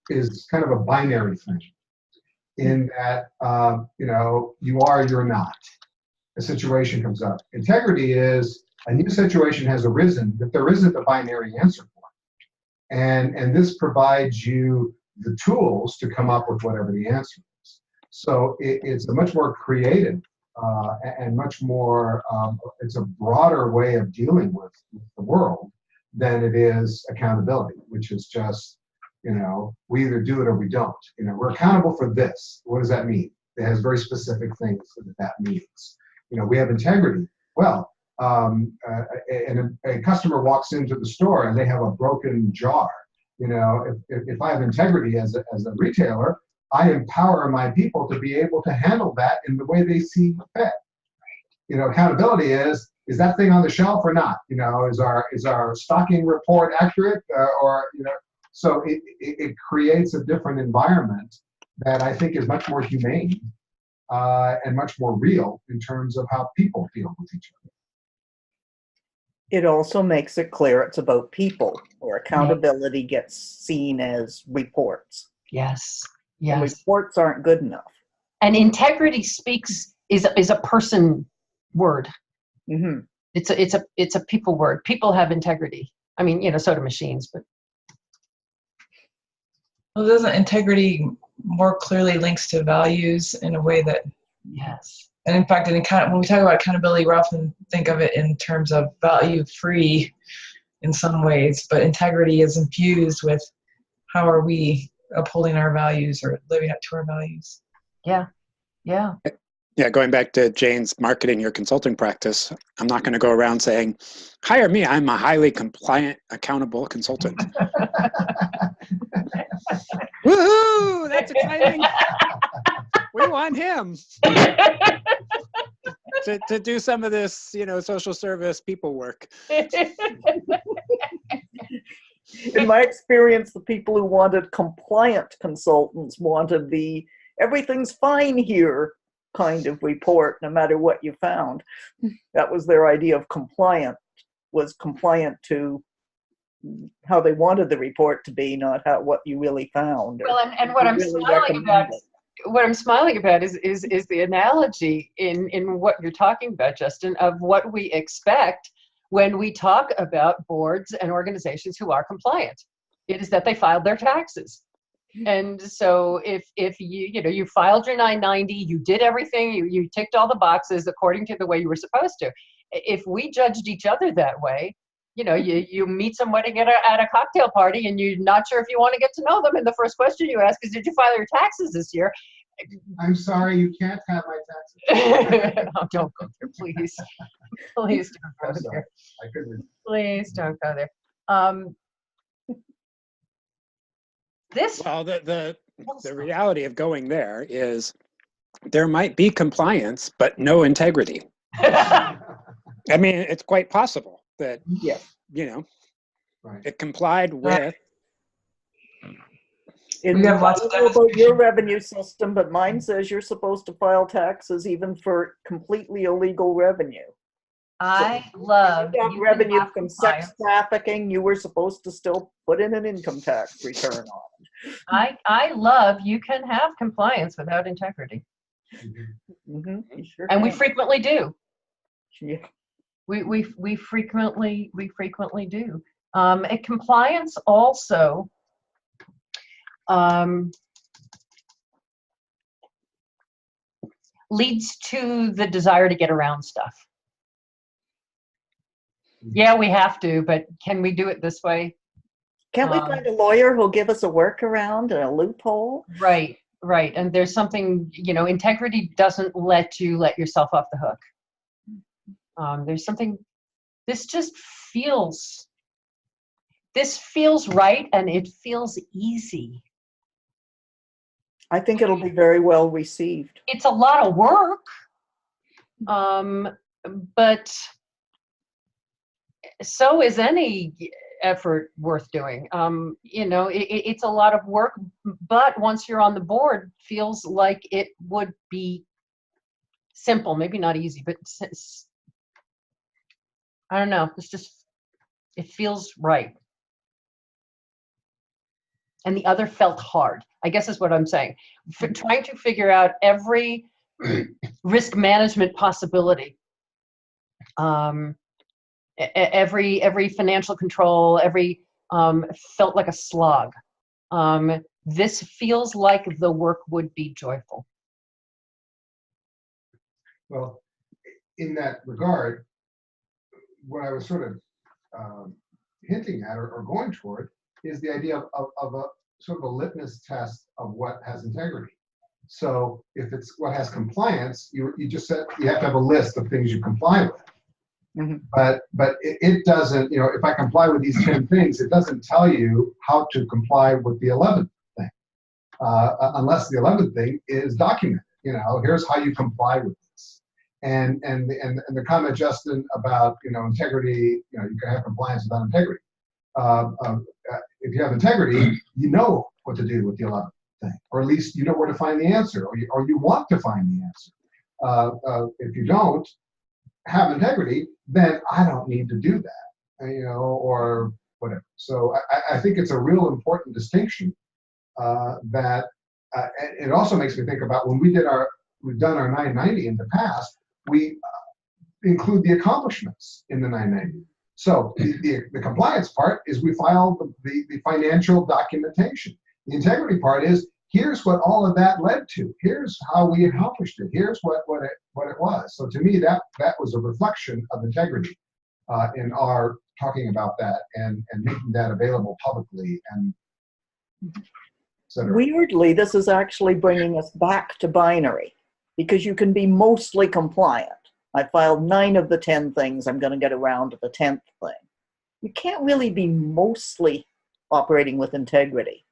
is kind of a binary thing in that, you are, you're not. A situation comes up. Integrity is a new situation has arisen that there isn't a binary answer for. And this provides you the tools to come up with whatever the answer is. So it's a much more creative and much more, it's a broader way of dealing with the world than it is accountability, which is just, we either do it or we don't. We're accountable for this. What does that mean? It has very specific things that means. We have integrity. Well, and a customer walks into the store and they have a broken jar. If I have integrity as a retailer, I empower my people to be able to handle that in the way they see fit. Accountability is that thing on the shelf or not? Is our stocking report accurate so it creates a different environment that I think is much more humane and much more real in terms of how people feel with each other. It also makes it clear it's about people, where accountability gets seen as reports. Yes. And reports aren't good enough. And integrity is a person word. Mm-hmm. It's a people word. People have integrity. I mean, so do machines, but. Well, doesn't integrity more clearly links to values in a way that? Yes. And in fact, when we talk about accountability, we often think of it in terms of value-free in some ways, but integrity is infused with how are we upholding our values or living up to our values. Yeah. Yeah, going back to Jane's marketing your consulting practice, I'm not going to go around saying, hire me, I'm a highly compliant, accountable consultant. Woohoo, that's exciting. We want him to do some of this, social service people work. In my experience, the people who wanted compliant consultants wanted the everything's fine here kind of report, no matter what you found. That was their idea of compliant, was compliant to how they wanted the report to be, not what you really found. Well, and what I'm smiling about is the analogy in what you're talking about, Justin, of what we expect when we talk about boards and organizations who are compliant. It is that they filed their taxes. And so if you filed your 990, you did everything, you ticked all the boxes according to the way you were supposed to. If we judged each other that way, you meet somebody at a cocktail party and you're not sure if you want to get to know them, and the first question you ask is, did you file your taxes this year? I'm sorry, you can't have my taxes. Oh, don't go there, please. Please don't go there. I couldn't. Please don't go there. Well, the reality of going there is there might be compliance, but no integrity. I mean, it's quite possible that, Right. it complied with. We have lots of about your revenue system, but mine says you're supposed to file taxes even for completely illegal revenue. I love you got revenue from sex trafficking. You were supposed to still put in an income tax return on it. I love you can have compliance without integrity. Mhm, you sure And we can. frequently do. Yeah. We frequently do. And compliance also leads to the desire to get around stuff. Yeah, we have to, but can we do it this way? Can't we find a lawyer who'll give us a workaround and a loophole? Right, right. And there's something, integrity doesn't let you let yourself off the hook. There's something, this feels right, and it feels easy. I think it'll be very well received. It's a lot of work, but so is any effort worth doing. It's a lot of work, but once you're on the board, feels like it would be simple, maybe not easy, but I don't know. It feels right. And the other felt hard, I guess is what I'm saying. Trying to figure out every risk management possibility, every financial control, felt like a slog. This feels like the work would be joyful. Well, in that regard, what I was sort of hinting at or going toward is the idea of a sort of a litmus test of what has integrity. So if it's what has compliance, you just said you have to have a list of things you comply with. Mm-hmm. But it doesn't, if I comply with these 10 things, it doesn't tell you how to comply with the 11th thing, unless the 11th thing is documented. Here's how you comply with this. And the comment, Justin, about integrity, you can have compliance without integrity. If you have integrity, you know what to do with the 11th thing, or at least you know where to find the answer, or you want to find the answer. If you don't have integrity, then I don't need to do that, or whatever. So I think it's a real important distinction that it also makes me think about when we've done our 990 in the past, we include the accomplishments in the 990. So the compliance part is we file the financial documentation. The integrity part is here's what all of that led to. Here's how we accomplished it. Here's what it was. So to me, that was a reflection of integrity in our talking about that and making that available publicly and et cetera. Weirdly, this is actually bringing us back to binary because you can be mostly compliant. I filed 9 of the 10 things. I'm going to get around to the 10th thing. You can't really be mostly operating with integrity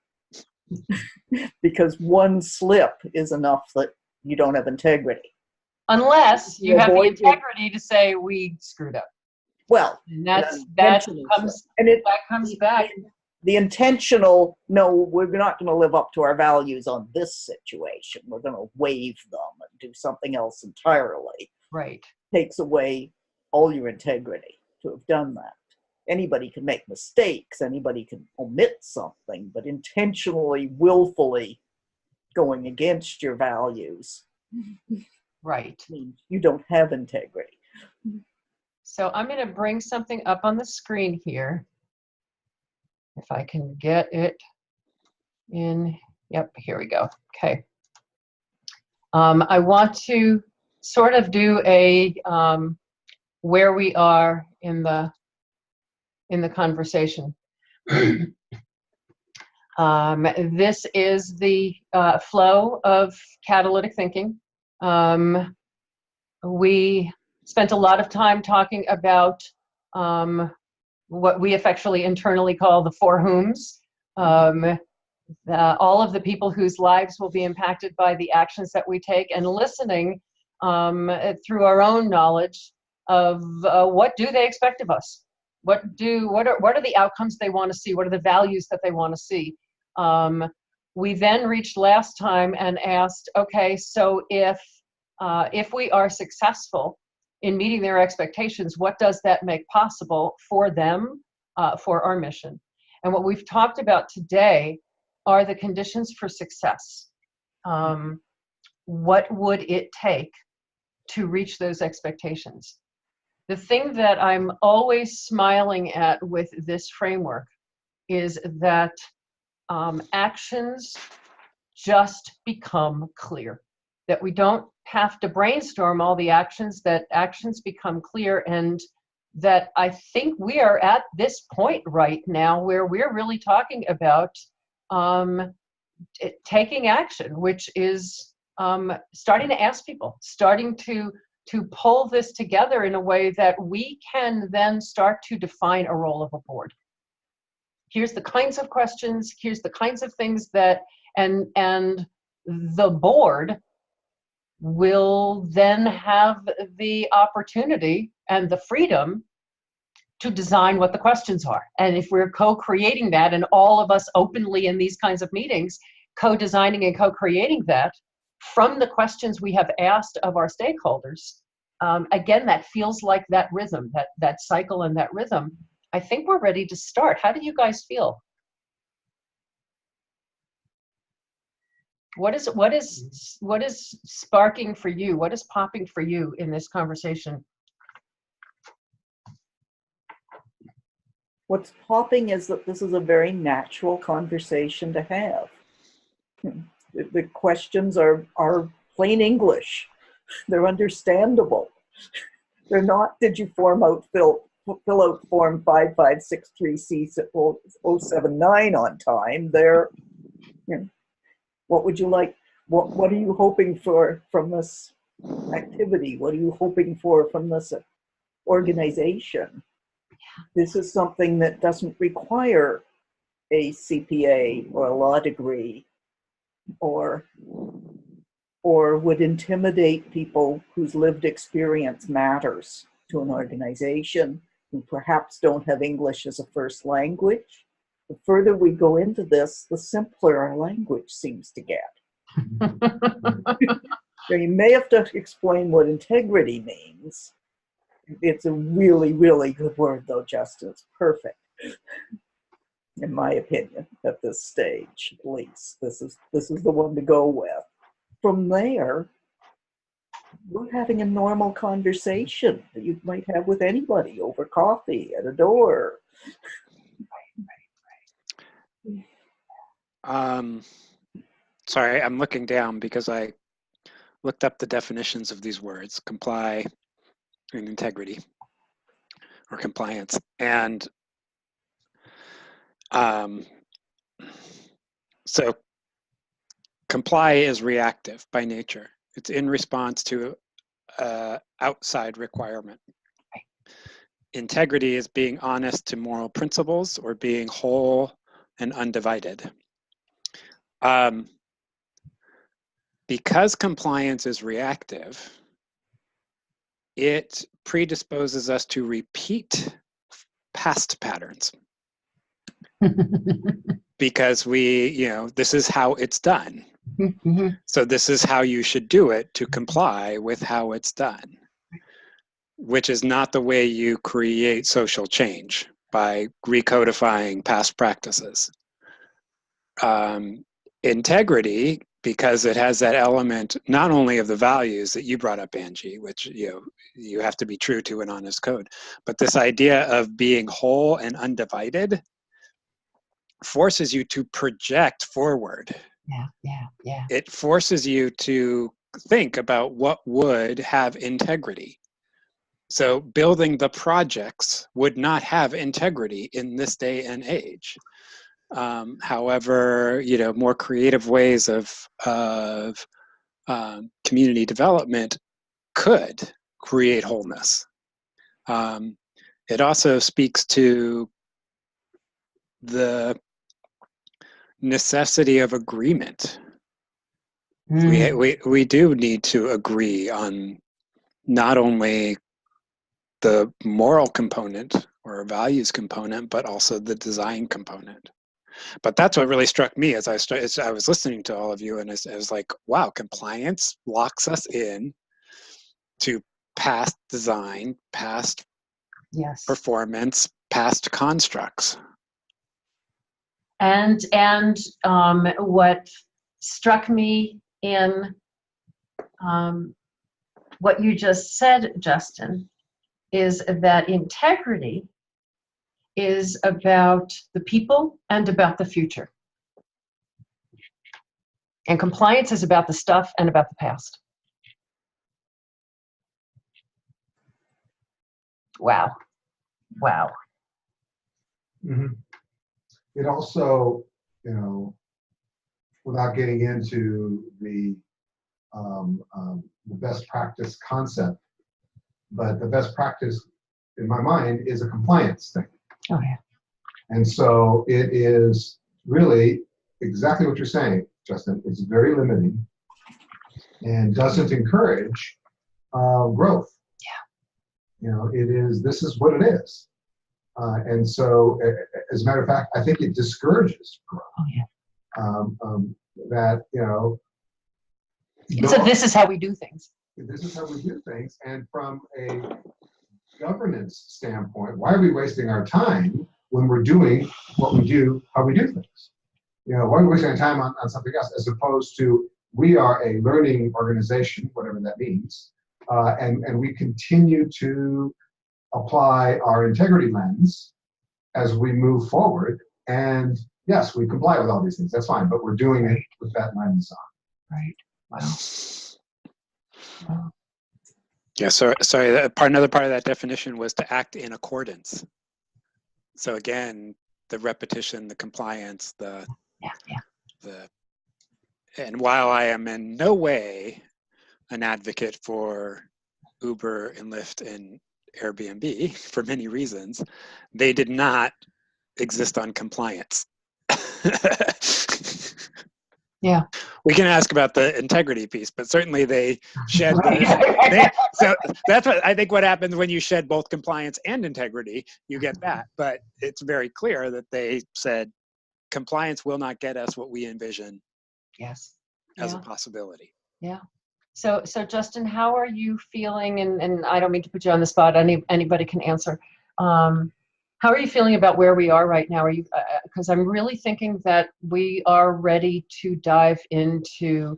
because one slip is enough that you don't have integrity. Unless you have the integrity to say we screwed up. Well, and that comes back. The intentional, no, we're not going to live up to our values on this situation. We're going to waive them and do something else entirely. Right. Takes away all your integrity to have done that. Anybody can make mistakes. Anybody can omit something, but intentionally, willfully going against your values. Right. Means you don't have integrity. So I'm going to bring something up on the screen here. If I can get it in. Yep, here we go. Okay. I want to sort of do a where we are in the conversation. This is the flow of catalytic thinking. We spent a lot of time talking about what we affectionately internally call the four whoms. All of the people whose lives will be impacted by the actions that we take, and listening through our own knowledge of what do they expect of us? What are the outcomes they want to see? What are the values that they want to see? We then reached last time and asked, okay, so if we are successful in meeting their expectations, what does that make possible for them, for our mission? And what we've talked about today are the conditions for success. what would it take to reach those expectations? The thing that I'm always smiling at with this framework is that actions just become clear, that we don't have to brainstorm all the actions, that actions become clear, and that I think we are at this point right now where we're really talking about taking action, which is starting to ask people, starting to pull this together in a way that we can then start to define a role of a board. Here's the kinds of questions, here's the kinds of things that, and the board will then have the opportunity and the freedom to design what the questions are. And if we're co-creating that, and all of us openly in these kinds of meetings, co-designing and co-creating that from the questions we have asked of our stakeholders, again, that feels like that rhythm, that cycle and that rhythm. I think we're ready to start. How do you guys feel? What is sparking for you? What is popping for you in this conversation? What's popping is that this is a very natural conversation to have. The questions are plain English. They're understandable. They're not, did you fill out form 5563C079 on time? They're, what would you like? What are you hoping for from this activity? What are you hoping for from this organization? This is something that doesn't require a CPA or a law degree, or would intimidate people whose lived experience matters to an organization, who perhaps don't have English as a first language. The further we go into this, the simpler our language seems to get. You may have to explain what integrity means. It's a really, really good word, though, Justin. It's perfect, in my opinion, at this stage, at least. This is the one to go with. From there, we're having a normal conversation that you might have with anybody over coffee at a door. Sorry, I'm looking down because I looked up the definitions of these words, comply and integrity, or compliance. And so comply is reactive by nature. It's in response to outside requirement. Integrity is being honest to moral principles, or being whole and undivided. Because compliance is reactive, it predisposes us to repeat past patterns. Because this is how it's done. So this is how you should do it to comply with how it's done, which is not the way you create social change, by recodifying past practices. Integrity, because it has that element not only of the values that you brought up, Angie, which you have to be true to an honest code, but this idea of being whole and undivided forces you to project forward. Yeah. It forces you to think about what would have integrity. So building the projects would not have integrity in this day and age. However, more creative ways of community development could create wholeness. It also speaks to the necessity of agreement. We do need to agree on not only the moral component or values component, but also the design component. But that's what really struck me as I was listening to all of you, and I was like, wow, compliance locks us in to past design, past performance, past constructs. And what struck me in What you just said, Justin, is that integrity is about the people and about the future. And compliance is about the stuff and about the past. Wow. Wow. Mhm. It also, without getting into the best practice concept, but the best practice in my mind is a compliance thing. Oh, yeah. And so it is really exactly what you're saying, Justin. It's very limiting and doesn't encourage growth. Yeah. This is what it is. And so, as a matter of fact, I think it discourages growth. Oh, yeah. That, So this is how we do things. This is how we do things. And from a governance standpoint, why are we wasting our time when we're doing what we do, how we do things? Why are we wasting our time on something else, as opposed to we are a learning organization, whatever that means, and we continue to apply our integrity lens as we move forward. And yes, we comply with all these things. That's fine, but we're doing it with that lens on. Right. Wow. Wow. Yeah, sorry. Another part of that definition was to act in accordance. So again, the repetition, the compliance, and while I am in no way an advocate for Uber and Lyft and Airbnb for many reasons, they did not exist on compliance. Yeah. We can ask about the integrity piece, but certainly they shed. So that's what I think. What happens when you shed both compliance and integrity, you get that. But it's very clear that they said compliance will not get us what we envision. Yes. As a possibility. Yeah. So Justin, how are you feeling? And I don't mean to put you on the spot. Anybody can answer. How are you feeling about where we are right now? Are you? Because I'm really thinking that we are ready to dive into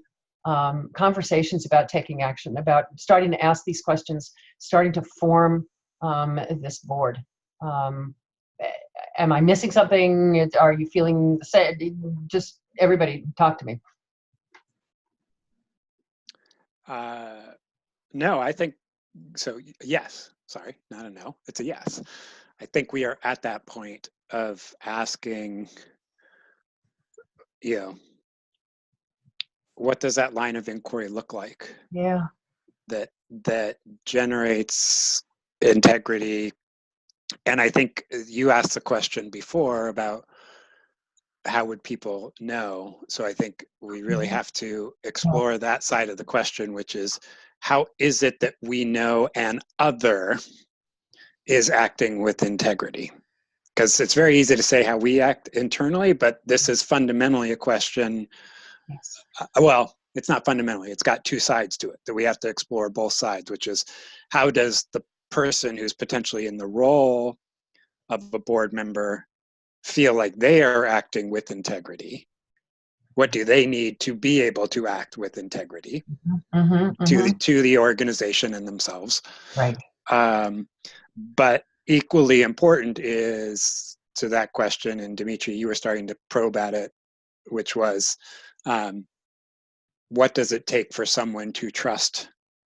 conversations about taking action, about starting to ask these questions, starting to form this board. Am I missing something? Are you feeling sad? Just everybody talk to me. No, I think so. Yes. Sorry, not a no. It's a yes. I think we are at that point of asking, what does that line of inquiry look like? Yeah. That generates integrity. And I think you asked the question before about how would people know? So I think we really have to explore that side of the question, which is, how is it that we know an other is acting with integrity? Because it's very easy to say how we act internally, but this is fundamentally a question. Yes. Well, it's not fundamentally. It's got two sides to it that we have to explore both sides, which is how does the person who's potentially in the role of a board member feel like they are acting with integrity? What do they need to be able to act with integrity to the organization and themselves? Right. But equally important is to that question, and Dimitri, you were starting to probe at it, which was, what does it take for someone to trust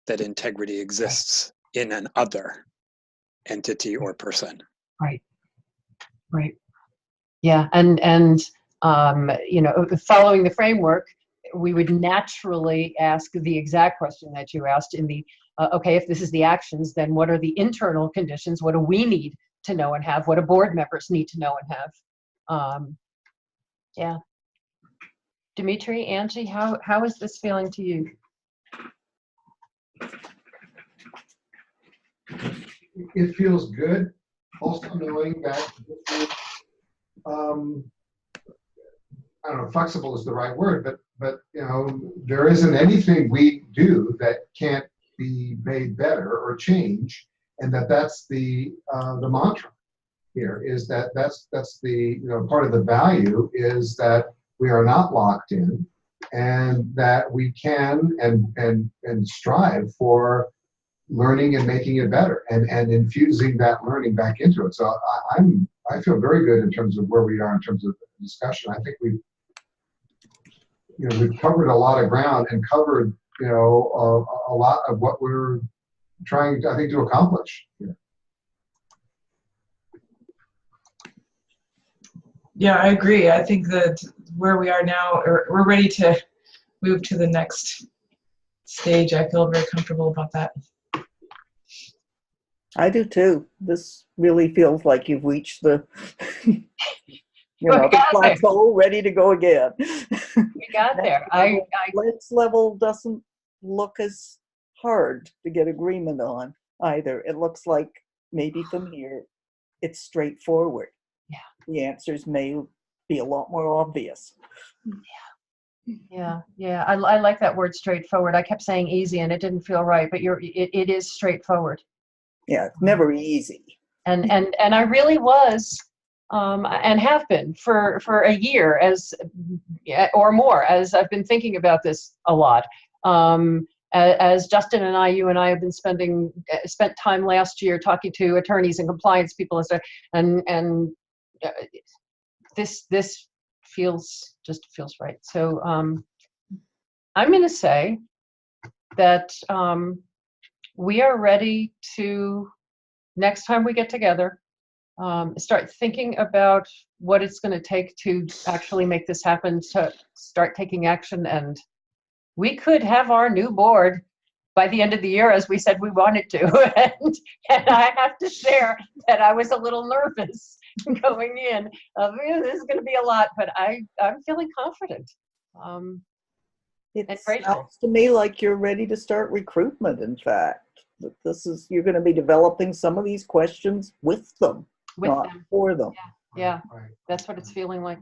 that integrity exists in an other entity or person? Right. Right. Yeah. And following the framework, we would naturally ask the exact question that you asked in the, okay, if this is the actions, then what are the internal conditions? What do we need to know and have? What do board members need to know and have? Yeah. Dimitri, Angie, how is this feeling to you? It feels good. Also knowing that this is, I don't know, flexible is the right word, but there isn't anything we do that can't be made better or change, and that's the mantra here, is that's the part of the value is that we are not locked in, and that we can and strive for learning and making it better, and infusing that learning back into it. So I feel very good in terms of where we are in terms of discussion. I think we've covered a lot of ground and covered a lot of what we're trying, I think, to accomplish. Yeah, I agree. I think that where we are now, we're ready to move to the next stage. I feel very comfortable about that. I do too. This really feels like you've reached the, the plateau, ready to go again. We got there. Let's level doesn't look as hard to get agreement on either. It looks like maybe from here, it's straightforward. Yeah. The answers may be a lot more obvious. Yeah. I like that word, straightforward. I kept saying easy and it didn't feel right, but it is straightforward. Yeah, it's never easy. And I really was, and have been for a year or more, as I've been thinking about this a lot. As Justin and you and I have been spent time last year talking to attorneys and compliance people and stuff, and this feels right. So I'm going to say that we are ready to, next time we get together, start thinking about what it's going to take to actually make this happen, to start taking action. And we could have our new board by the end of the year, as we said we wanted to. And I have to share that I was a little nervous going in. This is going to be a lot, but I'm feeling confident. It sounds to me like you're ready to start recruitment, in fact. That you're going to be developing some of these questions with them, not for them. Yeah. That's what it's feeling like.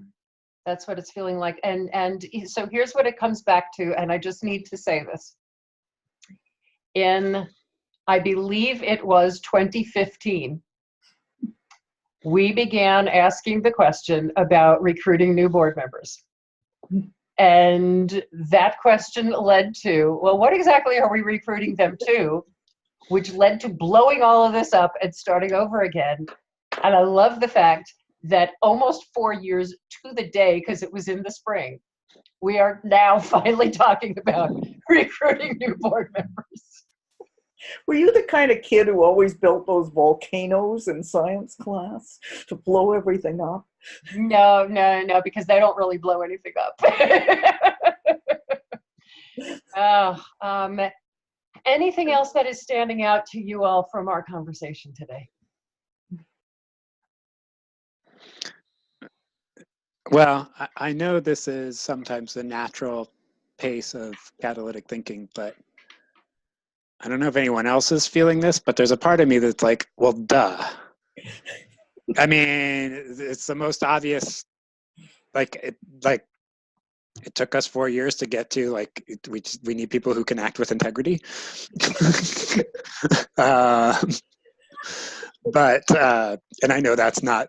That's what it's feeling like. And so here's what it comes back to, and I just need to say this. I believe it was 2015, we began asking the question about recruiting new board members. And that question led to, well, what exactly are we recruiting them to? Which led to blowing all of this up and starting over again. And I love the fact that almost 4 years to the day, because it was in the spring, we are now finally talking about recruiting new board members. Were you the kind of kid who always built those volcanoes in science class to blow everything up? No, because they don't really blow anything up. Anything else that is standing out to you all from our conversation today? Well, I know this is sometimes the natural pace of catalytic thinking, but I don't know if anyone else is feeling this, but there's a part of me that's like, well, duh. I mean, it's the most obvious, it took us 4 years to get to, we need people who can act with integrity. But and I know that's not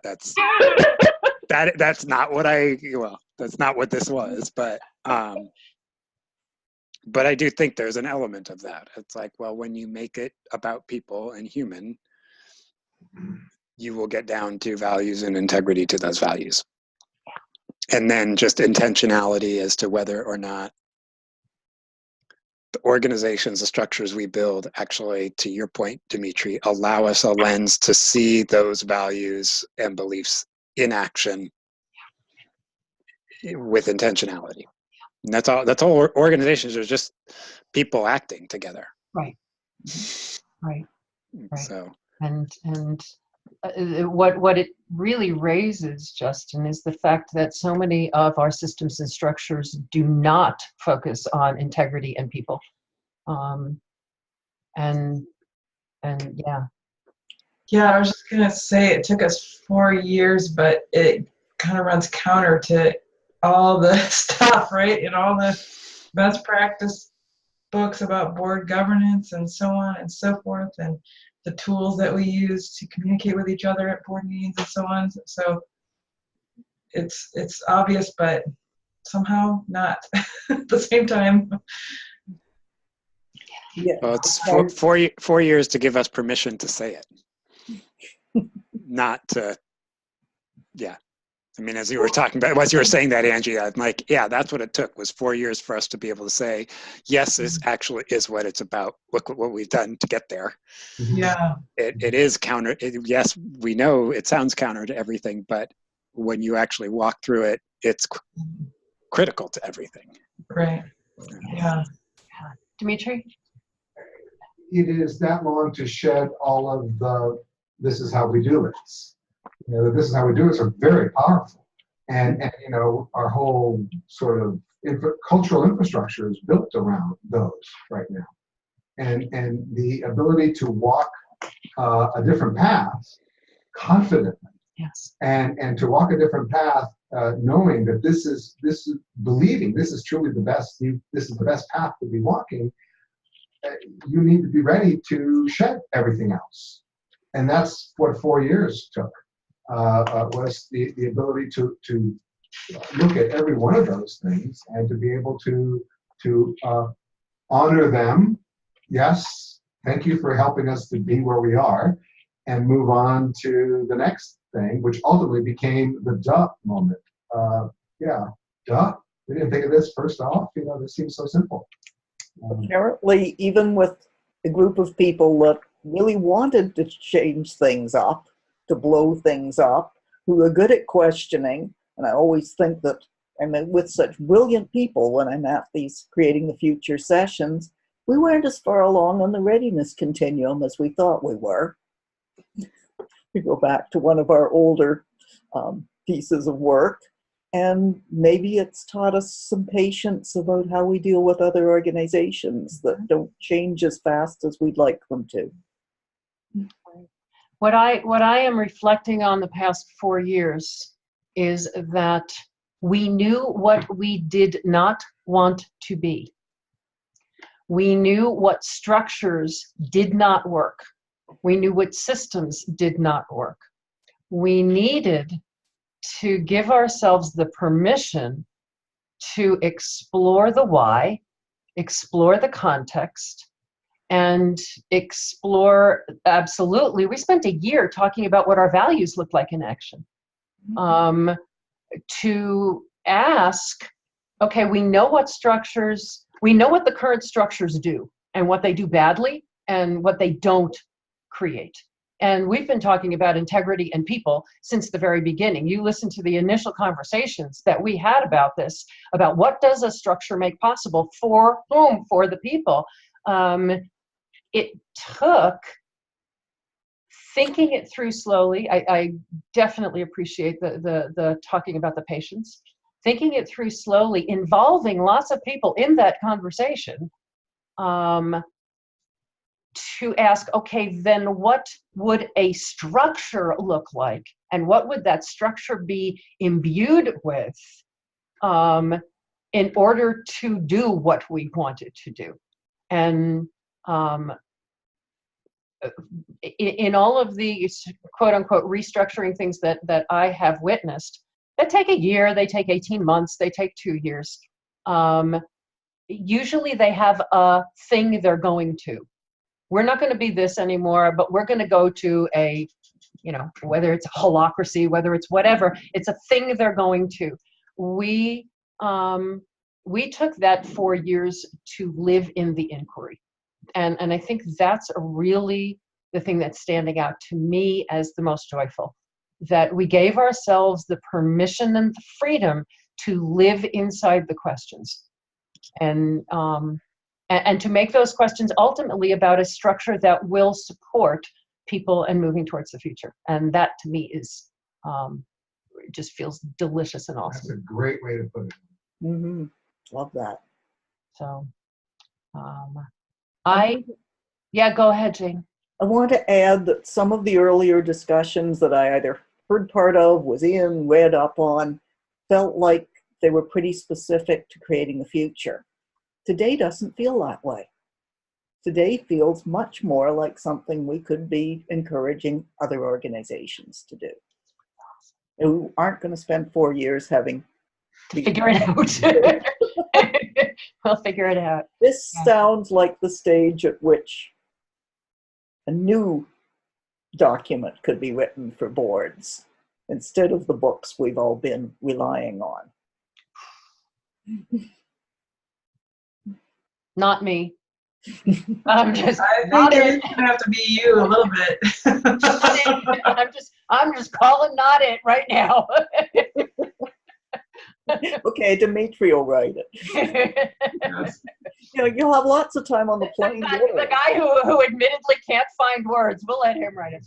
what this was, but I do think there's an element of that. It's like, well, when you make it about people and human, you will get down to values and integrity to those values. And then just intentionality as to whether or not the organizations, the structures we build actually, to your point, Dimitri, allow us a lens to see those values and beliefs in action with intentionality. And that's all organizations are, just people acting together. Right. So, and what it really raises, Justin, is the fact that so many of our systems and structures do not focus on integrity and people. And yeah. Yeah, I was just gonna say it took us 4 years, but it kind of runs counter to all the stuff, right? And all the best practice books about board governance and so on and so forth, and the tools that we use to communicate with each other at board meetings and so on. So it's obvious, but somehow not at the same time. Yeah. Well, it's 4 years to give us permission to say it, not to, yeah. I mean, as you were talking about, as you were saying that, Angie, I'm like, yeah, that's what it took, was 4 years for us to be able to say, yes, this actually is what it's about. Look at what we've done to get there. Yeah. It is counter. Yes, we know it sounds counter to everything, but when you actually walk through it, it's critical to everything. Right. Yeah. Dimitri? It is that long to shed all of the, this is how we do it. You know, this is how we do it are very powerful. And you know, our whole sort of cultural infrastructure is built around those right now. And the ability to walk a different path confidently. Yes. And to walk a different path, knowing that this is believing this is truly the best, this is the best path to be walking, you need to be ready to shed everything else. And that's what 4 years took, was the ability to look at every one of those things and to be able to honor them. Yes, thank you for helping us to be where we are, and move on to the next thing, which ultimately became the duh moment. Yeah, duh. We didn't think of this first off. You know, this seems so simple. Apparently, even with a group of people that really wanted to change things up, to blow things up, who are good at questioning, and I always think that I'm with such brilliant people when I'm at these Creating the Future sessions, we weren't as far along on the readiness continuum as we thought we were. We go back to one of our older pieces of work, and maybe it's taught us some patience about how we deal with other organizations that don't change as fast as we'd like them to. What I am reflecting on the past 4 years is that we knew what we did not want to be. We knew what structures did not work. We knew what systems did not work. We needed to give ourselves the permission to explore the why, explore the context, and explore, absolutely, we spent a year talking about what our values looked like in action. To ask, okay, we know what structures, we know what the current structures do, and what they do badly, and what they don't create. And we've been talking about integrity and people since the very beginning. You listen to the initial conversations that we had about this, about what does a structure make possible, for whom, for the people. It took thinking it through slowly. I definitely appreciate the talking about the patients. Thinking it through slowly, involving lots of people in that conversation, to ask, okay, then what would a structure look like? And what would that structure be imbued with in order to do what we wanted to do? And in all of the quote unquote restructuring things that I have witnessed, that take a year, they take 18 months, they take 2 years. Usually they have a thing they're going to. We're not going to be this anymore, but we're going to go to a, you know, whether it's a holacracy, whether it's whatever, it's a thing they're going to. We took that 4 years to live in the inquiry. And I think that's really the thing that's standing out to me as the most joyful, that we gave ourselves the permission and the freedom to live inside the questions. And to make those questions ultimately about a structure that will support people and moving towards the future. And that to me is, it just feels delicious and awesome. That's a great way to put it. Mm-hmm. Love that. So, yeah, go ahead, Jane. I want to add that some of the earlier discussions that I either heard part of, was in, read up on, felt like they were pretty specific to creating the future. Today doesn't feel that way. Today feels much more like something we could be encouraging other organizations to do. We aren't going to spend 4 years having figure it out. We'll figure it out. This Yeah. sounds like the stage at which a new document could be written for boards instead of the books we've all been relying on. Not me. I'm just I not think it. it's gonna have to be you a little bit. Not it. I'm just calling not it right now. Okay, Dimitri will write it. Yes. You know, you'll have lots of time on the plane. The guy who admittedly can't find words, we'll let him write it.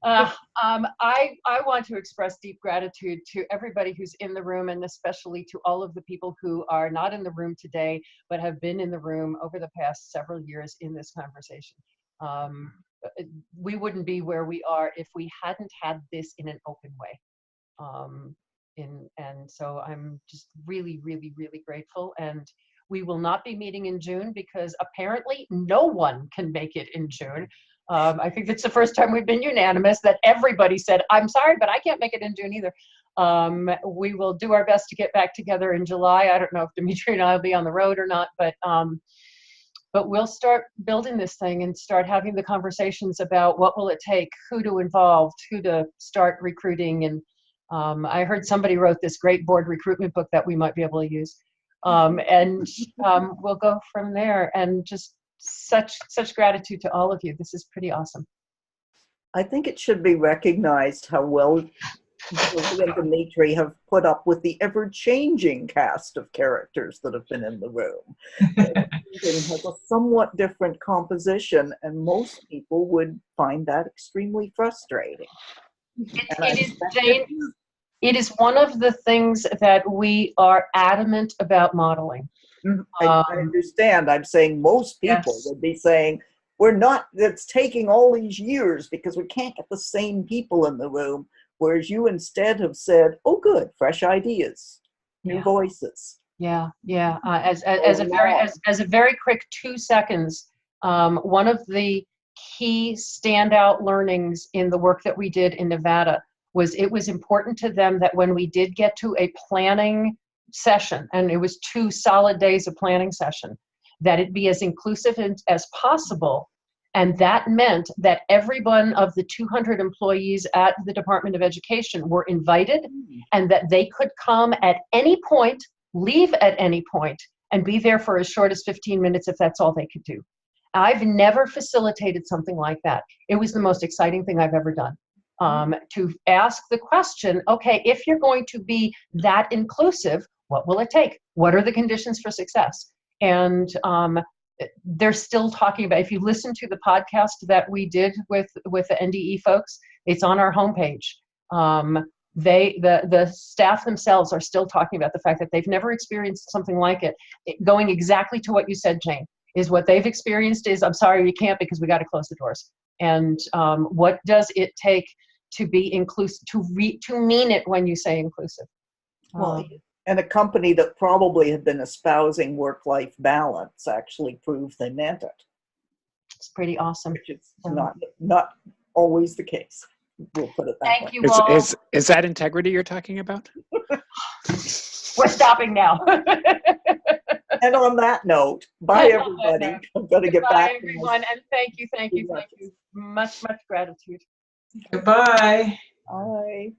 I want to express deep gratitude to everybody who's in the room, and especially to all of the people who are not in the room today, but have been in the room over the past several years in this conversation. We wouldn't be where we are if we hadn't had this in an open way. And so I'm just really, really, really grateful. And we will not be meeting in June because apparently no one can make it in June. I think it's the first time we've been unanimous that everybody said, I'm sorry, but I can't make it in June either. We will do our best to get back together in July. I don't know if Dimitri and I will be on the road or not, but we'll start building this thing and start having the conversations about what will it take, who to involve, who to start recruiting. And I heard somebody wrote this great board recruitment book that we might be able to use. And we'll go from there. And just such gratitude to all of you. This is pretty awesome. I think it should be recognized how well Julie and Dimitri have put up with the ever-changing cast of characters that have been in the room. It has a somewhat different composition, and most people would find that extremely frustrating. It is one of the things that we are adamant about modeling. I understand. I'm saying most people Yes. would be saying, it's taking all these years because we can't get the same people in the room. Whereas you instead have said, oh, good, fresh ideas, new voices. Yeah. As a very quick 2 seconds, one of the key standout learnings in the work that we did in Nevada was it was important to them that when we did get to a planning session, and it was 2 solid days of planning session, that it be as inclusive as possible. And that meant that every one of the 200 employees at the Department of Education were invited, and that they could come at any point, leave at any point, and be there for as short as 15 minutes if that's all they could do. I've never facilitated something like that. It was the most exciting thing I've ever done. To ask the question, okay, if you're going to be that inclusive, what will it take? What are the conditions for success? And they're still talking about, if you listen to the podcast that we did with the NDE folks, it's on our homepage. The staff themselves are still talking about the fact that they've never experienced something like it. Going exactly to what you said, Jane, is what they've experienced is, I'm sorry, we can't because we got to close the doors. And what does it take to be inclusive, to mean it when you say inclusive? Well, and a company that probably had been espousing work-life balance actually proved they meant it. It's pretty awesome. Which is not always the case. We'll put it that way. Thank you all. Is that integrity you're talking about? We're stopping now. And on that note, bye everybody. I'm going to get back to everyone, and thank you. Much gratitude. Goodbye. Bye.